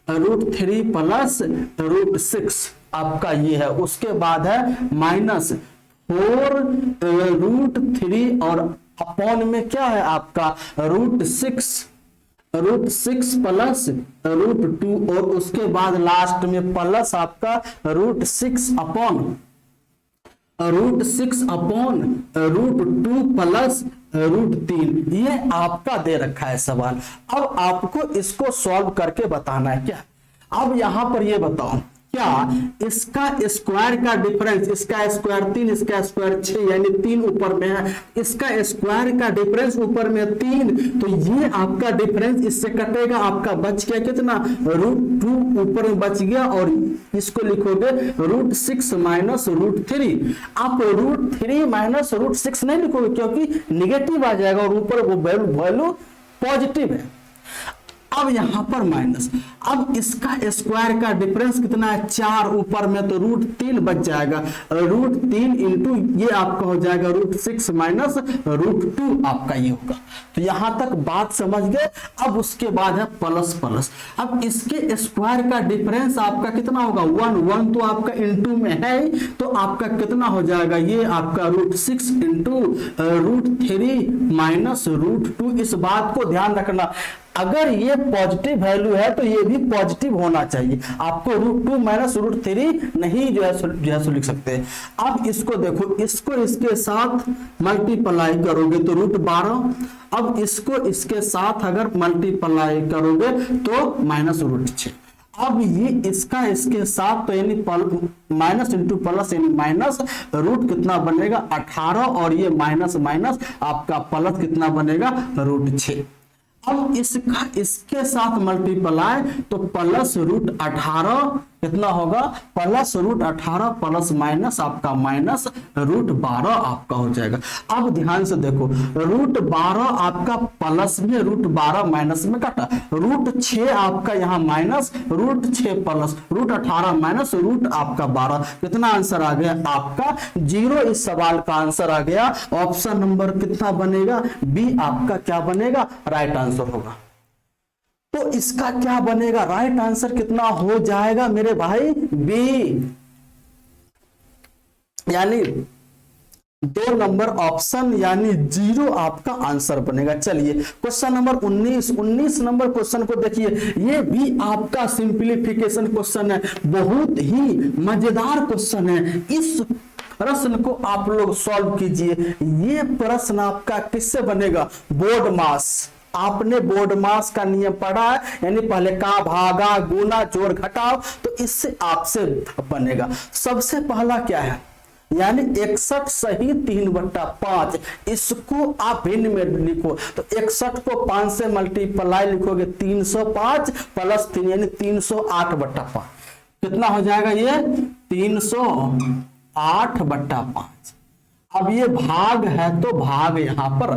√3 प्लस √6 आपका ये है। उसके बाद है माइनस 4√3 और अपॉन में क्या है आपका √6 √6 प्लस √2 और उसके बाद लास्ट में प्लस आपका √6 अपॉन √2 प्लस √3। ये आपका दे रखा है सवाल। अब आपको इसको सॉल्व करके बताना है क्या। अब यहां पर ये बताओ क्या इसका स्क्वायर का डिफरेंस, इसका स्क्वायर 3 इसका स्क्वायर 6 यानी 3 ऊपर में है, इसका स्क्वायर का डिफरेंस ऊपर में 3, तो ये आपका डिफरेंस इससे कटेगा, आपका बच गया कितना √2 ऊपर में बच गया और इसको लिखोगे √6 माइनस √3। आप √3 माइनस √6 नहीं लिखोगे क्योंकि निगेटिव आ जाएगा और ऊपर वो वैल्यू पॉजिटिव है। अब यहां पर माइनस, अब इसका स्क्वायर का डिफरेंस कितना है 4 ऊपर में, तो √3 बच जाएगा, √3 इंटू ये आपका हो जाएगा √6 माइनस √2 आपका ये होगा। तो यहां तक बात समझ गए। अब उसके बाद है प्लस प्लस। अब इसके स्क्वायर का डिफरेंस आपका कितना होगा 1 तो आपका इंटू में है, तो आपका कितना हो जाएगा ये आपका √6 इंटू √3 माइनस √2। इस बात को ध्यान रखना, अगर ये पॉजिटिव वैल्यू है तो ये भी पॉजिटिव होना चाहिए। आपको √2 माइनस √3 नहीं जो है सो लिख सकते। अब इसको देखो, इसको इसके साथ मल्टीप्लाई करोगे तो √12, अब इसको इसके साथ अगर मल्टीप्लाई करोगे तो माइनस √6। अब ये इसका इसके साथ तो यानी माइनस इंटू प्लस यानी माइनस रूट कितना बनेगा 18 और ये माइनस माइनस आपका प्लस कितना बनेगा √6। अब इसका इसके साथ मल्टीप्लाई तो प्लस √18 कितना होगा प्लस √18 प्लस माइनस आपका माइनस √12 आपका हो जाएगा। अब ध्यान से देखो √12 आपका प्लस में √12 माइनस में कटा, √6 आपका यहाँ माइनस √6 प्लस √18 माइनस √ आपका 12, कितना आंसर आ गया आपका 0। इस सवाल का आंसर आ गया ऑप्शन नंबर कितना बनेगा बी आपका क्या बनेगा राइट आंसर होगा। तो इसका क्या बनेगा राइट आंसर कितना हो जाएगा मेरे भाई बी, यानी 2 नंबर ऑप्शन यानी 0 आपका आंसर बनेगा। चलिए क्वेश्चन नंबर 19 नंबर क्वेश्चन को देखिए, ये भी आपका सिंप्लीफिकेशन क्वेश्चन है, बहुत ही मजेदार क्वेश्चन है। इस प्रश्न को आप लोग सॉल्व कीजिए। ये प्रश्न आपका किससे बनेगा बोर्ड मास। आपने बोर्ड मास का नियम पढ़ा है, यानी पहले का भागा गुना जोड़ घटाओ, तो इससे आपसे बनेगा। सबसे पहला क्या है यानी 61 सही 3/5, इसको आप भिन्न में लिखो तो 61 को 5 से मल्टीप्लाई लिखोगे 305 प्लस 3 यानी 308/5, कितना हो जाएगा ये 308/5। अब ये भाग है तो भाग यहां पर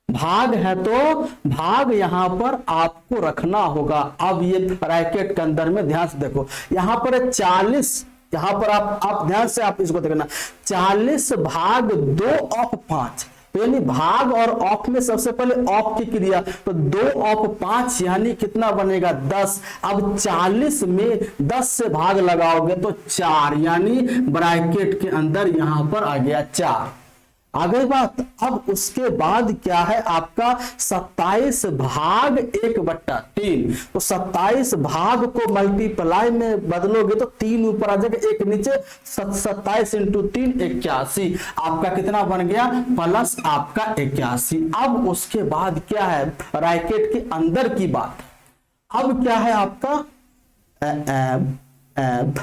भाग है तो भाग यहां पर आपको रखना होगा। अब ये ब्रैकेट के अंदर में ध्यान से देखो, यहां पर 40, यहां पर आप ध्यान से आप इसको देखना 40 भाग 2 ऑफ 5, यानी भाग और ऑफ में सबसे पहले ऑफ की क्रिया, तो 2 ऑफ 5 यानी कितना बनेगा 10। अब 40 में 10 से भाग लगाओगे तो 4, यानी ब्रैकेट के अंदर यहां पर आ गया 4। आ गई बात। अब उसके बाद क्या है आपका 27 भाग 1/3, तो 27 भाग को मल्टीप्लाई में बदलोगे तो 3 ऊपर आ जाएगा 1 नीचे, 27 इंटू 3 81, आपका कितना बन गया प्लस आपका 81। अब उसके बाद क्या है ब्रैकेट के अंदर की बात, अब क्या है आपका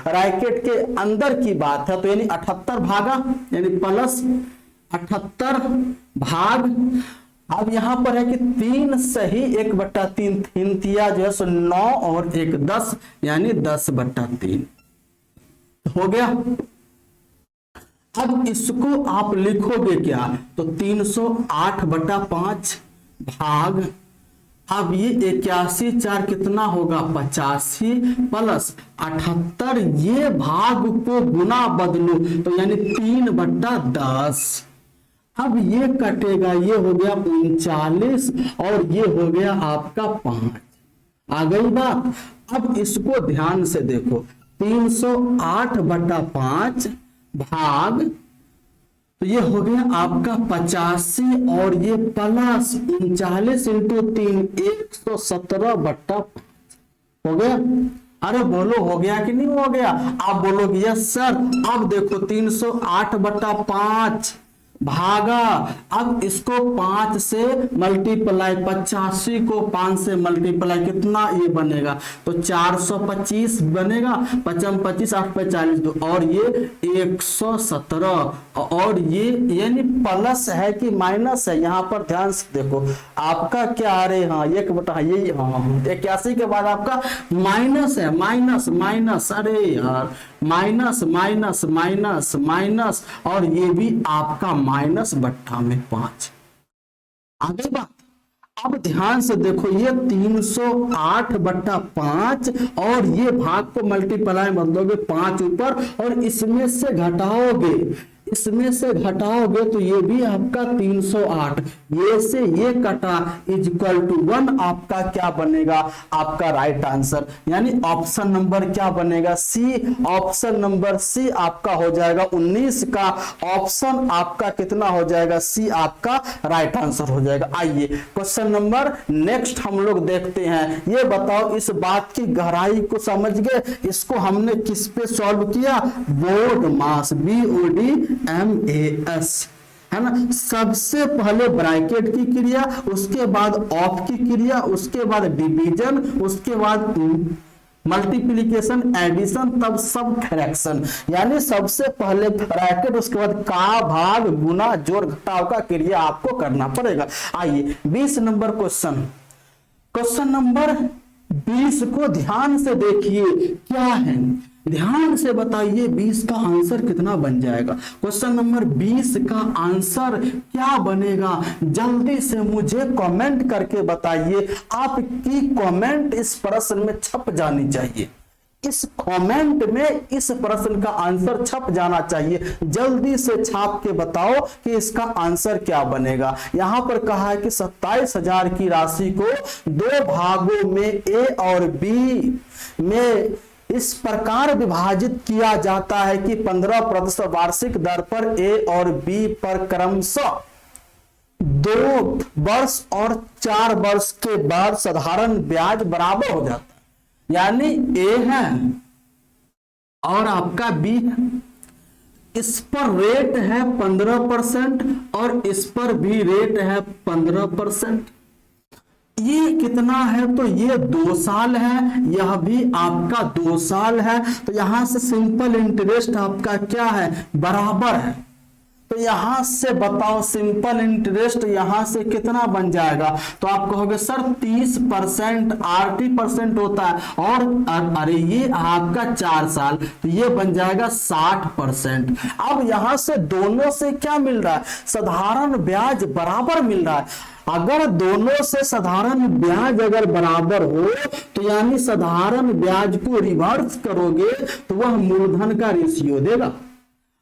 ब्रैकेट के अंदर की बात है, तो यानी 78 भागा यानी प्लस 78 भाग, अब यहां पर है कि 3 सही 1/3, 3 तिया जो है सो 9 और 1 10 यानी 10/3 हो गया। अब इसको आप लिखोगे क्या तो 308/5 भाग, अब ये 81 4 कितना होगा 85 प्लस 78, ये भाग को गुना बदलो तो यानी 3/10। अब ये कटेगा, ये हो गया 39 और ये हो गया आपका 5। आ गई बात। अब इसको ध्यान से देखो 308/5 भाग, तो ये हो गया आपका 85 और ये प्लस 39 इंटू 3 117/5 हो गया। अरे बोलो हो गया कि नहीं हो गया? आप बोलोगे यस सर। अब देखो 308/5 भागा, अब इसको 5 से मल्टीप्लाई, 85 को 5 से मल्टीप्लाई कितना ये बनेगा? तो 425 बनेगा। 55 25 8 45 2 और ये 117 और ये यानी प्लस है कि माइनस है? यहाँ पर ध्यान से देखो आपका क्या, अरे हाँ 1/, यही हाँ 81 के बाद आपका माइनस है, माइनस माइनस, अरे यार माइनस माइनस माइनस माइनस और ये भी आपका -/5। आगे बात, अब ध्यान से देखो ये 308/5 और ये भाग को मल्टीप्लाई बदलोगे 5 ऊपर और इसमें से घटाओगे, इसमें से घटाओगे तो ये भी आपका 308, ये से ये कटा इक्वल टू 1 आपका क्या बनेगा? आपका राइट आंसर यानी ऑप्शन नंबर क्या बनेगा? सी। ऑप्शन नंबर सी आपका हो जाएगा 19 का ऑप्शन आपका कितना हो जाएगा? सी आपका राइट आंसर हो जाएगा। आइए क्वेश्चन नंबर नेक्स्ट हम लोग देखते हैं। ये बताओ इस बात की गहराई को समझ गए? इसको हमने किस पे सॉल्व किया? बोर्ड मास, BODMAS है ना। सबसे पहले ब्रैकेट की क्रिया, उसके बाद ऑफ की क्रिया, उसके बाद डिवीजन, उसके बाद मल्टीप्लिकेशन, एडिशन, तब सब फ्रैक्शन। यानी सबसे पहले ब्रैकेट, उसके बाद का, भाग, गुना, जोड़, घटाव का क्रिया आपको करना पड़ेगा। आइए 20 नंबर क्वेश्चन, क्वेश्चन नंबर 20 को ध्यान से देखिए क्या है, ध्यान से बताइए 20 का आंसर कितना बन जाएगा। क्वेश्चन नंबर 20 का आंसर क्या बनेगा? जल्दी से मुझे कमेंट करके बताइए। आपकी कमेंट इस प्रश्न में छप जानी चाहिए, इस कमेंट में इस प्रश्न का आंसर छप जाना चाहिए। जल्दी से छाप के बताओ कि इसका आंसर क्या बनेगा। यहां पर कहा है कि 27,000 की राशि को 2 भागों में ए और बी में इस प्रकार विभाजित किया जाता है कि 15% वार्षिक दर पर ए और बी पर क्रमशः 2 वर्ष और 4 वर्ष के बाद साधारण ब्याज बराबर हो जाता है। यानी ए है और आपका बी है, इस पर रेट है 15% और इस पर भी रेट है 15%। ये कितना है? तो ये 2 साल है, यह भी आपका 2 साल है। तो यहां से सिंपल इंटरेस्ट आपका क्या है? बराबर है। तो यहां से बताओ सिंपल इंटरेस्ट यहां से कितना बन जाएगा? तो आप कहोगे सर 30% 80% होता है और अरे ये आपका 4 साल, तो ये बन जाएगा 60%। अब यहां से दोनों से क्या मिल रहा है? साधारण ब्याज बराबर मिल रहा है। अगर दोनों से साधारण ब्याज अगर बराबर हो तो यानी साधारण ब्याज को रिवर्स करोगे तो वह मूलधन का रेशियो देगा।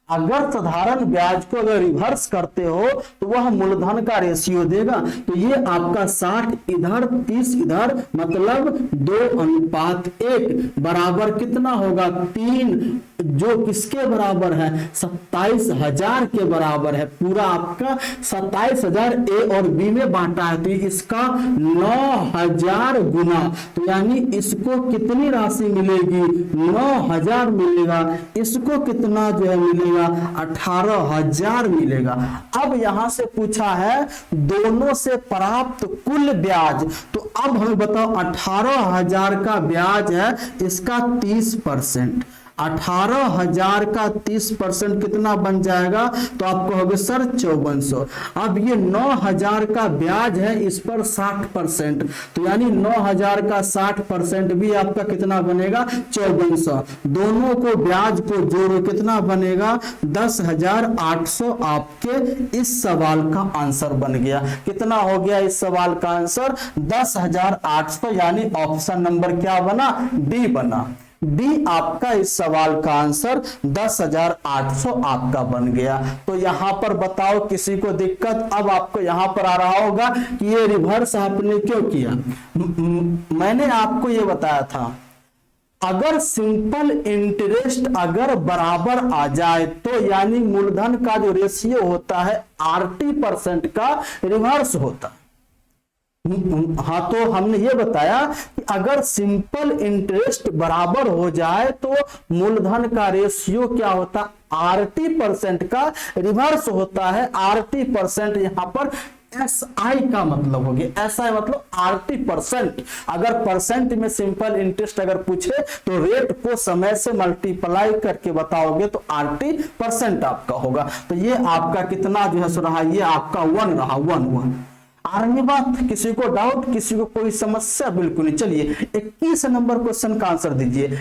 अगर साधारण ब्याज को अगर रिवर्स करते हो तो वह मूलधन का रेशियो देगा। तो ये आपका 60 इधर 30 इधर, मतलब 2:1 बराबर कितना होगा? 3, जो किसके बराबर है? 27,000 के बराबर है। पूरा आपका 27,000 ए और बी में बांटा है, तो इसका 9,000 गुना, तो यानी इसको कितनी राशि मिलेगी? 9,000 मिलेगा। इसको कितना जो है मिलेगा? 18,000 मिलेगा। अब यहां से पूछा है दोनों से प्राप्त कुल ब्याज, तो अब हमें बताओ 18,000 का ब्याज है, इसका 30%, 18,000 का 30% कितना बन जाएगा? तो आप कहोगे सर 5400। अब ये 9,000 का ब्याज है, इस पर 60%, तो यानी 9,000 का 60% भी आपका कितना बनेगा? 5400। दोनों को ब्याज को जोड़ो कितना बनेगा? 10,800 आपके इस सवाल का आंसर बन गया। कितना हो गया इस सवाल का आंसर? 10,800, यानी ऑप्शन नंबर क्या बना? डी बना। डी आपका इस सवाल का आंसर 10,800 आपका बन गया। तो यहां पर बताओ किसी को दिक्कत? अब आपको यहां पर आ रहा होगा कि ये रिवर्स आपने क्यों किया। मैंने आपको ये बताया था अगर सिंपल इंटरेस्ट अगर बराबर आ जाए तो यानी मूलधन का जो रेशियो होता है 80% का रिवर्स होता है। हाँ, तो हमने ये बताया कि अगर सिंपल इंटरेस्ट बराबर हो जाए तो मूलधन का रेशियो क्या होता है 80% का रिवर्स होता है। 80% यहां पर SI का मतलब हो गया, SI मतलब 80%। अगर परसेंट में सिंपल इंटरेस्ट अगर पूछे तो रेट को समय से मल्टीप्लाई करके बताओगे तो 80% आपका होगा। तो ये आपका कितना जो है सो रहा, ये आपका 1 रहा, 1 आ रही बात। किसी को डाउट, किसी को कोई समस्या? बिल्कुल नहीं। चलिए 21 नंबर क्वेश्चन का आंसर दीजिए।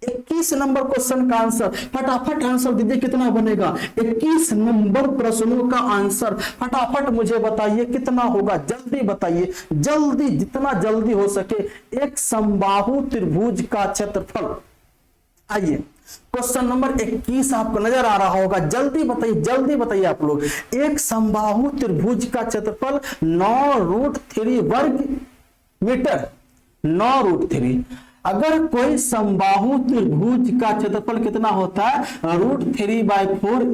21 नंबर क्वेश्चन का आंसर फटाफट आंसर दीजिए, कितना बनेगा? 21 नंबर प्रश्नों का आंसर फटाफट मुझे बताइए कितना होगा, जल्दी बताइए, जल्दी, जितना जल्दी हो सके। एक समबाहु त्रिभुज का क्षेत्रफल, आइए क्वेश्चन नंबर 21 आपको नजर आ रहा होगा, जल्दी बताइए, जल्दी बताइए आप लोग। एक समबाहु त्रिभुज का क्षेत्रफल 9√3 वर्ग मीटर, 9√3। अगर कोई समबाहु त्रिभुज का क्षेत्रफल कितना होता है? √3/4 ×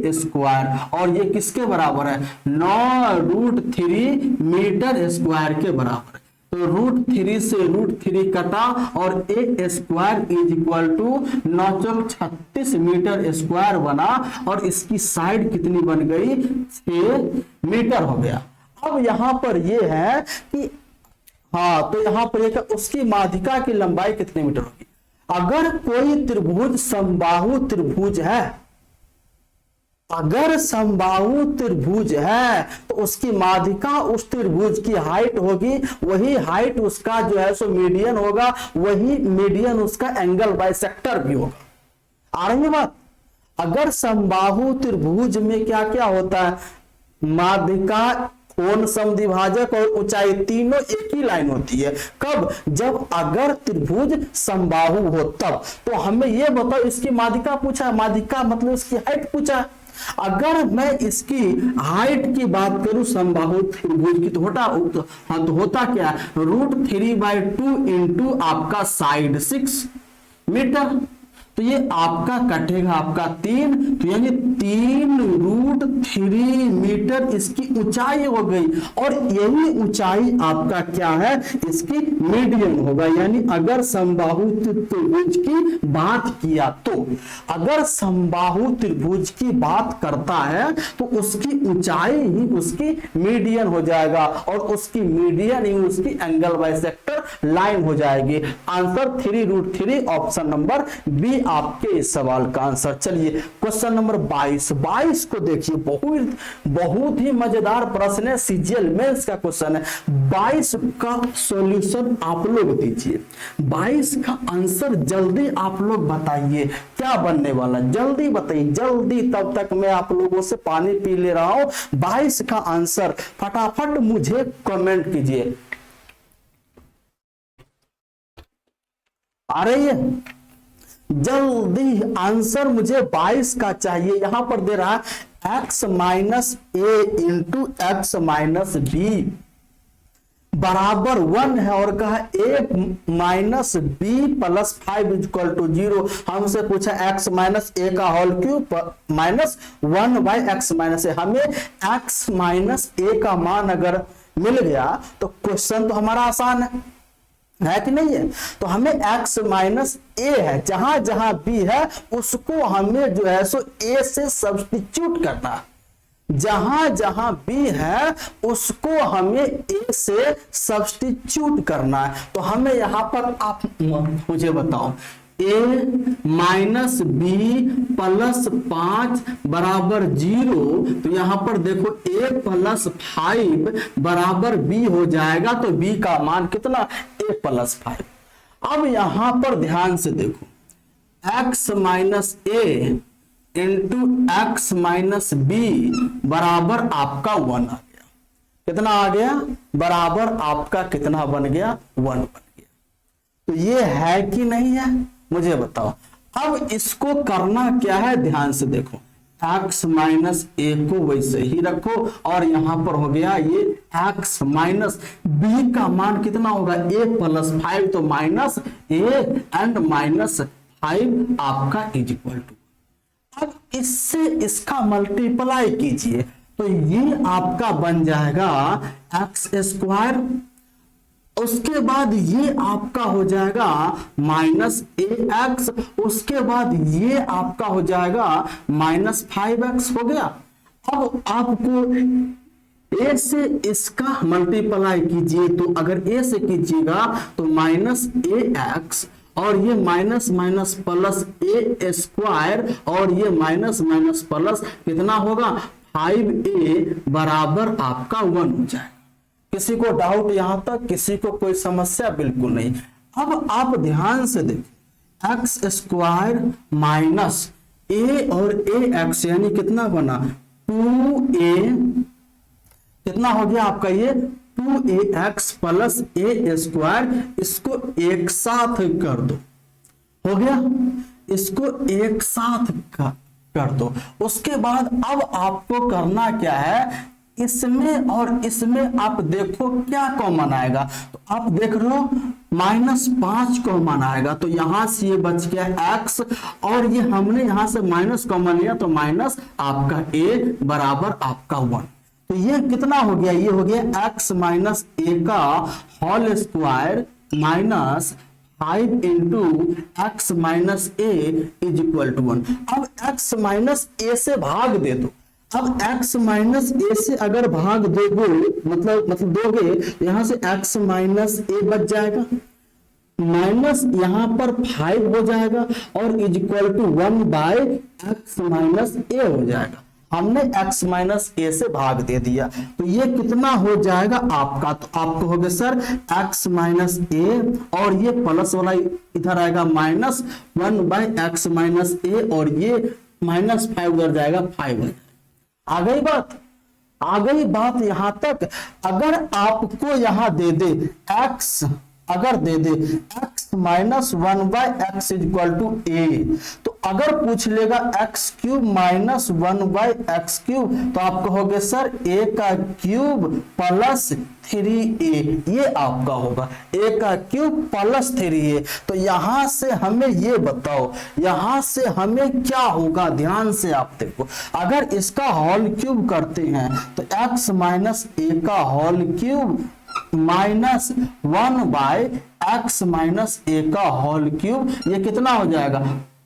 a², और ये किसके बराबर है? 9√3 मीटर स्क्वायर के बराबर है। तो √3 से √3 कटा और a² = 936 मीटर स्क्वायर बना, और इसकी साइड कितनी बन गई? 6 मीटर हो गया। अब यहां पर यह है कि हाँ, तो यहां पर एक उसकी माध्यिका की लंबाई कितने मीटर होगी? अगर कोई त्रिभुज समबाहु त्रिभुज है, अगर समबाहु त्रिभुज है तो उसकी माध्यिका उस त्रिभुज की हाइट होगी, वही हाइट उसका जो है सो मीडियन होगा, वही मीडियन उसका एंगल बाइसेक्टर भी होगा। आ रही है बात? अगर समबाहु त्रिभुज में क्या क्या होता है? माध्यिका, कोण समद्विभाजक और ऊंचाई तीनों एक ही लाइन होती है। कब? जब अगर त्रिभुज समबाहु हो तब। तो हमें यह बताओ, इसकी माध्यिका पूछा, माध्यिका मतलब इसकी हाइट पूछा। अगर मैं इसकी हाइट की बात करूं समबाहु त्रिभुज की, तो होता क्या? √3/2 × आपका साइड 6 मीटर। तो ये आपका कटेगा आपका 3, तो यानी 3√3 मीटर इसकी ऊंचाई हो गई, और यही ऊंचाई आपका क्या है? इसकी मीडियन होगा। यानी अगर समबाहु त्रिभुज की बात किया तो, अगर समबाहु त्रिभुज की बात करता है तो उसकी ऊंचाई ही उसकी मीडियन हो जाएगा, और उसकी मीडियन ही उसकी एंगल बाइसेक्टर लाइन हो जाएगी। आंसर 3√3, ऑप्शन नंबर बी आपके इस सवाल का आंसर। चलिए क्वेश्चन नंबर 22 को देखिए, बहुत ही मजेदार प्रश्न है, सीजीएल मेंस का क्वेश्चन है। 22 का सॉल्यूशन आप लोग दीजिए, 22 का आंसर जल्दी आप लोग बताइए क्या बनने वाला, जल्दी बताइए, जल्दी। तब तक मैं आप लोगों से पानी पी ले रहा हूं। 22 का आंसर फटाफट मुझे कमेंट कीजिए। आ रही है? जल्दी आंसर मुझे 22 का चाहिए। यहां पर दे रहा है x - a × x - b बराबर 1 है, और कहा a - b + 5 = 0। हमसे पूछा x - a का होल क्यूब -1/x - a। हमें x - a का मान अगर मिल गया तो क्वेश्चन तो हमारा आसान है कि नहीं है? तो हमें x - a है, जहां जहां b है उसको हमें जो है सो a से सब्स्टिट्यूट करना है। जहां जहां b है उसको हमें a से सब्स्टिट्यूट करना है। तो हमें यहां पर आप मुझे बताओ, a - b + 5 बराबर 0। तो यहां पर देखो a + 5 बराबर b हो जाएगा, तो b का मान कितना? a + 5। अब यहां पर ध्यान से देखो, x - a × x - b बराबर आपका 1 आ गया। कितना आ गया? बराबर आपका कितना बन गया? 1 बन गया। तो ये है कि नहीं है? मुझे बताओ। अब इसको करना क्या है? ध्यान से देखो, x माइनस ए को वैसे ही रखो और यहां पर हो गया ये x माइनस बी का मान कितना होगा a प्लस 5, तो माइनस ए एंड माइनस 5 आपका इज इक्वल टू। अब इससे इसका मल्टीप्लाई कीजिए तो ये आपका बन जाएगा एक्स स्क्वायर, उसके बाद ये आपका हो जाएगा माइनस ए एक्स, उसके बाद ये आपका हो जाएगा माइनस 5x हो गया। अब आपको ए से इसका मल्टीप्लाई कीजिए, तो अगर ए से कीजिएगा तो माइनस ए एक्स और ये माइनस माइनस प्लस ए स्क्वायर और ये माइनस माइनस प्लस कितना होगा 5a बराबर आपका 1 हो जाएगा। किसी को डाउट यहां तक, किसी को कोई समस्या बिल्कुल नहीं। अब आप ध्यान से देखिए एक्स स्क्वायर माइनस ए और ए एक्स यानी कितना बना 2a, कितना हो गया आपका ये 2ax प्लस ए स्क्वायर, इसको एक साथ कर दो, हो गया, इसको एक साथ कर दो। उसके बाद अब आपको करना क्या है, इसमें और इसमें आप देखो क्या कॉमन आएगा, तो आप देख रहे हो -5 कॉमन आएगा, तो यहां से ये बच गया x और ये हमने यहां से माइनस कॉमन लिया तो माइनस आपका a बराबर आपका 1। तो ये कितना हो गया, ये हो गया x माइनस ए का whole square minus 5 into x minus A is equal to 1। अब x माइनस ए से भाग दे दो, अब x माइनस ए से अगर भाग दोगे मतलब दोगे, यहां से x माइनस ए बच जाएगा, माइनस यहां पर 5 हो जाएगा और is equal to 1 by x minus a हो जाएगा। हमने x माइनस ए से भाग दे दिया, तो ये कितना हो जाएगा आपका, तो आपको हो गया सर x माइनस ए और ये प्लस वाला इधर आएगा माइनस 1 बाय एक्स माइनस ए और ये माइनस 5 उधर जाएगा 5। आ गई बात यहां तक। अगर आपको यहां दे दे x, अगर दे दे x minus 1 by x is equal to a, तो अगर पूछ लेगा x cube minus 1 by x cube, तो आप कहोगे सर a का क्यूब प्लस 3a, ये आपका होगा a का क्यूब प्लस 3a। तो यहां से हमें ये बताओ, यहां से हमें क्या होगा, ध्यान से आप देखो। अगर इसका होल क्यूब करते हैं तो x माइनस ए का whole cube minus 1 by x minus ए का होल क्यूब, ये कितना हो जाएगा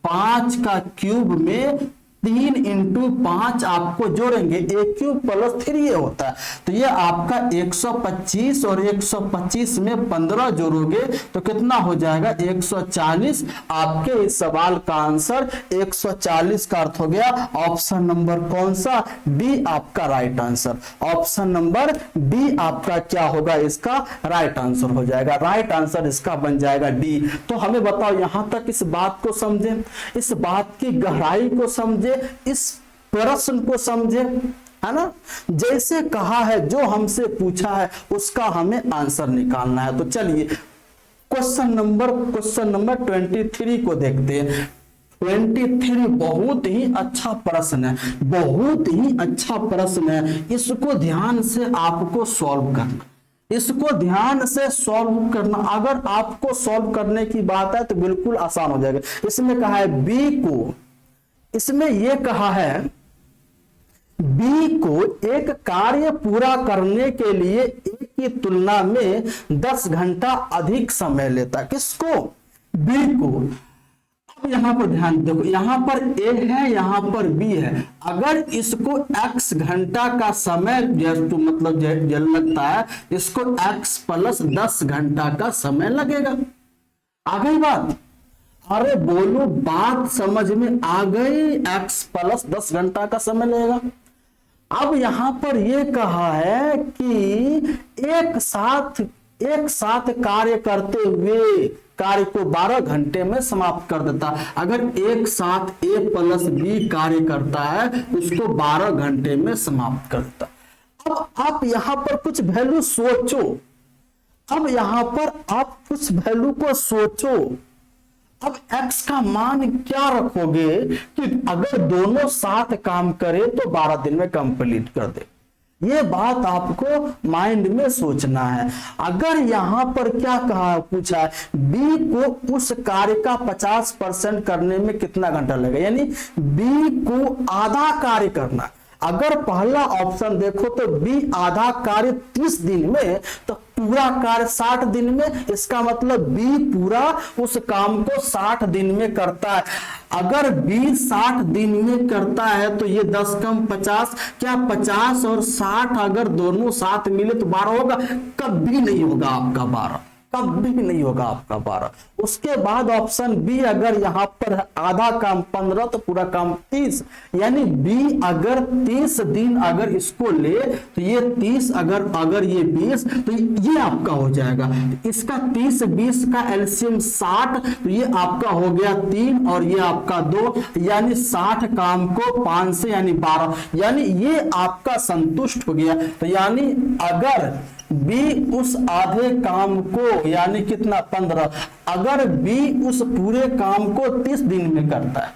5 का क्यूब में 3 इंटू 5 आपको जोड़ेंगे, ए क्यूब प्लस 3 होता है, तो ये आपका 125 और 125 में 15 जोड़ोगे तो कितना हो जाएगा 140। आपके इस सवाल का आंसर 140 का अर्थ हो गया ऑप्शन नंबर कौन सा, डी आपका right answer. Option number D आपका क्या होगा, इसका राइट आंसर हो जाएगा, राइट आंसर इसका बन जाएगा डी। तो हमें बताओ यहां तक इस बात को समझे, इस बात की गहराई को समझे, इस प्रश्न को समझे, है ना। जैसे कहा है, जो हमसे पूछा है उसका हमें आंसर निकालना है। तो चलिए क्वेश्चन नंबर 23 को देखते हैं। 23 बहुत ही अच्छा प्रश्न है, बहुत ही अच्छा प्रश्न है। इसको ध्यान से आपको सॉल्व करना, इसको ध्यान से सॉल्व करना। अगर आपको सॉल्व करने की बात है तो बिल्कुल आसान हो जाएगा। इसमें कहा है बी को, इसमें यह कहा है बी को एक कार्य पूरा करने के लिए ए की तुलना में 10 घंटा अधिक समय लेता है। किसको, बी को। अब यहां पर ध्यान देखो, यहां पर ए है, यहां पर बी है। अगर इसको x घंटा का समय तो मतलब जल लगता है, इसको x प्लस 10 घंटा का समय लगेगा। आ गई बात, अरे बोलो बात समझ में आ गई, x प्लस 10 घंटा का समय लगेगा। अब यहां पर यह कहा है कि एक साथ कार्य करते हुए कार्य को 12 घंटे में समाप्त कर देता। अगर एक साथ ए प्लस बी कार्य करता है उसको 12 घंटे में समाप्त कर देता। अब आप यहां पर कुछ वैल्यू सोचो, अब यहां पर आप कुछ वैल्यू को सोचो। अब x का मान क्या रखोगे कि अगर दोनों साथ काम करे तो 12 दिन में कंप्लीट कर दे। ये बात आपको माइंड में सोचना है। अगर यहां पर क्या कहा पूछा है, बी को उस कार्य का 50% करने में कितना घंटा लगेगा, यानी बी को आधा कार्य करना। अगर पहला ऑप्शन देखो तो बी आधा कार्य 30 दिन में, तो पूरा कार्य 60 दिन में। इसका मतलब बी पूरा उस काम को 60 दिन में करता है। अगर बी 60 दिन में करता है तो ये 10 कम 50, क्या 50 और 60 अगर दोनों साथ मिले तो 12 होगा? कभी नहीं होगा आपका 12, कभी नहीं होगा आपका 12। उसके बाद ऑप्शन बी, अगर यहां पर आधा काम 15 तो पूरा काम 30, यानी बी अगर 30 दिन अगर इसको ले तो ये 30, अगर ये 20 तो ये आपका हो जाएगा। इसका 30 20 का एलसीएम 60, तो ये आपका हो गया 3 और ये आपका 2, यानी 60 काम को 5 से यानी 12, यानी ये आपका संतुष्ट हो गया। तो यानी अगर बी उस आधे काम को यानी कितना 15, अगर बी उस पूरे काम को 30 दिन में करता है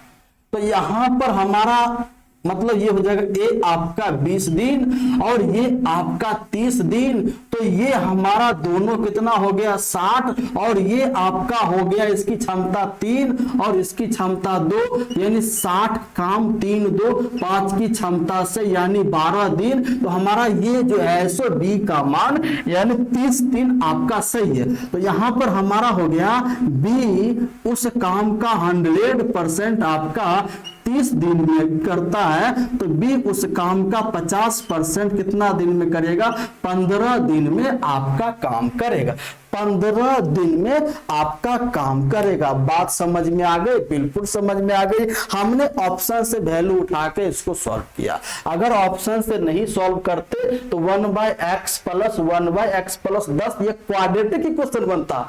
तो यहां पर हमारा मतलब ये हो जाएगा ए आपका 20 दिन और ये आपका 30 दिन, तो ये हमारा दोनों कितना हो गया 60 और ये आपका हो गया इसकी क्षमता 3 और इसकी क्षमता 2, यानी 60 काम 3 2 5 की क्षमता से यानी 12 दिन। तो हमारा ये जो है सो बी का मान यानी 30 दिन आपका सही है। तो यहां पर हमारा हो गया बी उस काम का 100% आपका 30 दिन में करता है, तो बी उस काम का 50% कितना दिन में करेगा? 15 दिन में आपका काम करेगा। 15 दिन में आपका काम करेगा। बात समझ में आ गई? बिल्कुल समझ में आ गई। हमने ऑप्शन से वैल्यू उठा के इसको सॉल्व किया। अगर ऑप्शन से नहीं सॉल्व करते तो 1/x प्लस 1/x प्लस 10 ये क्वाड्रेटिक इक्वेशन बनता,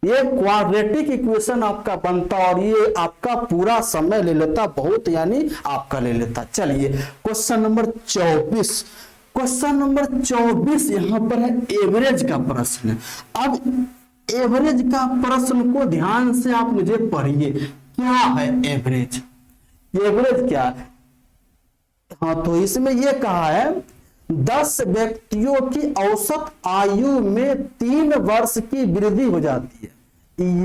ये क्वाड्रेटिक इक्वेशन आपका बनता और ये आपका पूरा समय ले लेता, बहुत यानी आपका ले लेता। चलिए क्वेश्चन नंबर 24, क्वेश्चन नंबर 24 यहां पर है एवरेज का प्रश्न। अब एवरेज का प्रश्न को ध्यान से आप मुझे पढ़िए, क्या है एवरेज? एवरेज क्या है? हाँ, तो इसमें यह कहा है 10 व्यक्तियों की औसत आयु में 3 वर्ष की वृद्धि हो जाती है,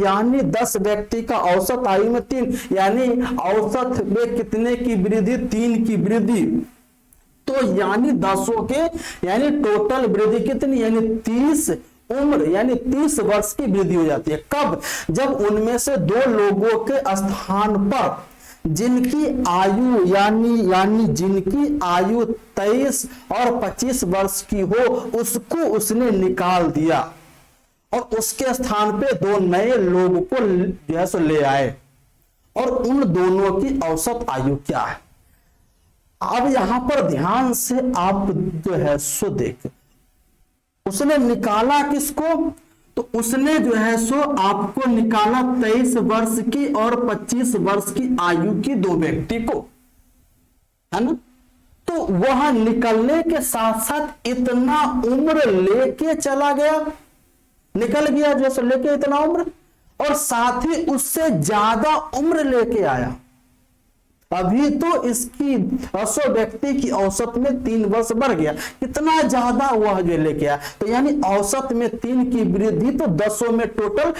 यानी 10 व्यक्ति का औसत आयु में 3, यानी औसत में कितने की वृद्धि? 3 की वृद्धि। तो यानी 10 के यानी टोटल वृद्धि कितनी? यानी 30 उम्र यानी 30 वर्ष की वृद्धि हो जाती है। कब? जब उनमें से 2 लोगों के स्थान पर जिनकी आयु यानी जिनकी आयु 23 और 25 वर्ष की हो उसको उसने निकाल दिया और उसके स्थान पे 2 नए लोगों को जो है सो ले आए, और उन दोनों की औसत आयु क्या है? अब यहां पर ध्यान से आप जो है सो देख, उसने निकाला किसको? तो उसने जो है सो आपको निकाला 23 वर्ष की और 25 वर्ष की आयु की 2 व्यक्ति को, है ना? तो वह निकलने के साथ साथ इतना उम्र लेके चला गया, निकल गया जैसे लेके इतना उम्र, और साथ ही उससे ज्यादा उम्र लेके आया। अभी तो इसकी 100 व्यक्ति की औसत में 3 वर्ष बढ़ गया, कितना ज्यादा वह जो लेके आया। तो यानी औसत में 3 की वृद्धि, तो 10 में टोटल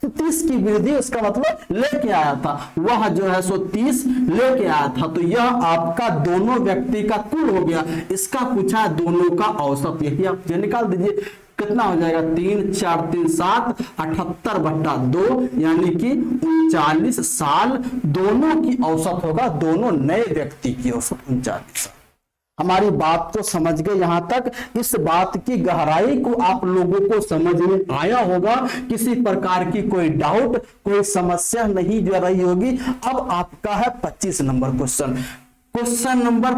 30 की वृद्धि, इसका मतलब लेके आया था वह जो है सो 30 लेके आया था। तो यह आपका दोनों व्यक्ति का कुल हो गया। इसका पूछा दोनों का औसत, यही आप निकाल दीजिए, कितना हो जाएगा? 3 4 3 7 78/2 यानी कि 39 साल दोनों की औसत होगा, दोनों नए व्यक्ति की औसत 39 साल। हमारी बात को समझ गए यहां तक? इस बात की गहराई को आप लोगों को समझ में आया होगा, किसी प्रकार की कोई डाउट कोई समस्या नहीं जो रही होगी। अब आपका है 25 number question. Question number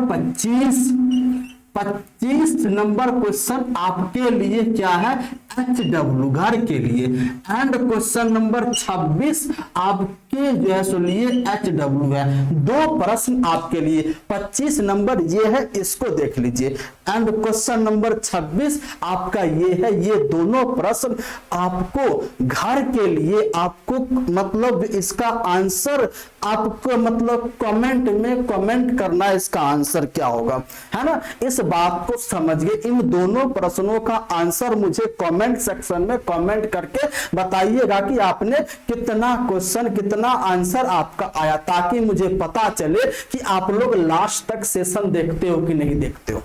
25 number question आपके लिए क्या है? HW घर के लिए। एंड क्वेश्चन नंबर 26 आपके जो है सुनिए HW है। दो प्रश्न आपके लिए, 25 नंबर ये है, इसको देख लीजिए। एंड क्वेश्चन नंबर 26 आपका ये है। ये दोनों प्रश्न आपको घर के लिए, आपको मतलब इसका आंसर आपको मतलब कमेंट में कमेंट करना, इसका आंसर क्या होगा, है ना। इस बात को समझिए। इन दोनों प्रश्नों का आंसर मुझे कमेंट सेक्शन में कमेंट करके बताइएगा कि आपने कितना क्वेश्चन, कितना आंसर आपका आया, ताकि मुझे पता चले कि आप लोग लास्ट तक सेशन देखते हो कि नहीं देखते हो,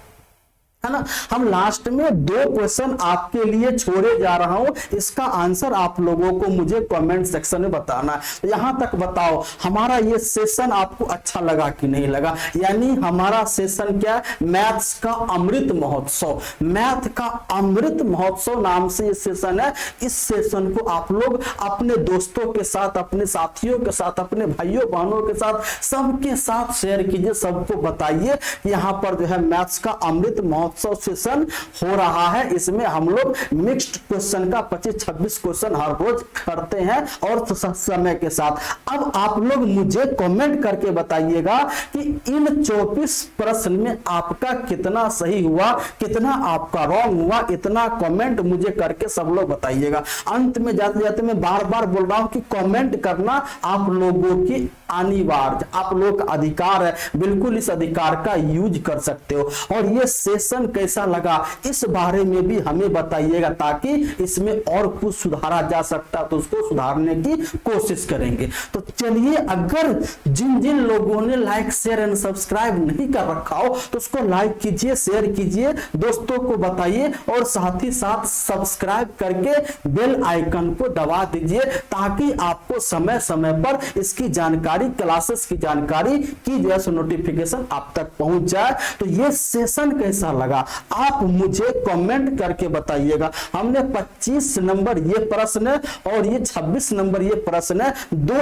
है ना। हम लास्ट में 2 क्वेश्चन आपके लिए छोड़े जा रहा हूं, इसका आंसर आप लोगों को मुझे कमेंट सेक्शन में बताना है। तो यहां तक बताओ हमारा ये सेशन आपको अच्छा लगा कि नहीं लगा। यानी हमारा सेशन क्या है, मैथ्स का अमृत महोत्सव। मैथ का अमृत महोत्सव नाम से ये सेशन है। इस सेशन को आप लोग अपने दोस्तों के साथ, अपने साथियों के साथ, अपने भाइयों बहनों के साथ, सबके साथ शेयर कीजिए, सबको बताइए यहाँ पर जो है मैथ्स का अमृत महोत्सव सेशन हो रहा है। इसमें हम लोग मिक्स्ड क्वेश्चन का 25-26 क्वेश्चन हर रोज करते हैं और समय के साथ। अब आप लोग मुझे कमेंट करके बताइएगा कि इन 24 प्रश्न में आपका कितना सही हुआ, कितना आपका रॉन्ग हुआ। इतना कमेंट मुझे करके सब लोग बताइएगा। अंत में जाते जाते मैं बार बार बोल रहा हूं कि कमेंट करना आप लोगों की अनिवार्य, आप लोग का अधिकार है। बिल्कुल इस अधिकार का यूज कर सकते हो। और ये सेशन कैसा लगा इस बारे में भी हमें बताइएगा, ताकि इसमें और कुछ सुधारा जा सकता तो उसको सुधारने की कोशिश करेंगे। तो चलिए, अगर जिन जिन लोगों ने लाइक शेयर एंड सब्सक्राइब नहीं कर रखा हो तो उसको लाइक कीजिए, शेयर कीजिए, दोस्तों को बताइए और साथ ही साथ सब्सक्राइब करके बेल आइकन को दबा दीजिए, ताकि आपको समय समय पर इसकी जानकारी, क्लासेस की जानकारी की जो है नोटिफिकेशन आप तक पहुंच जाए। तो ये सेशन कैसा लगा आप मुझे कमेंट करके बताइएगा। हमने 25 नंबर ये प्रश्न है और ये 26 नंबर ये प्रश्न है, 2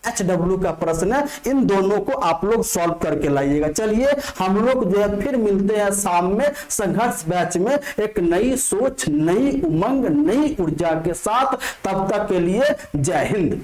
HW का प्रश्न है। इन दोनों को आप लोग सॉल्व करके लाइएगा। चलिए, हम लोग जो है फिर मिलते हैं शाम में संघर्ष बैच में एक नई सोच, नई उमंग, नई ऊर्जा के साथ। तब तक के लिए जय हिंद।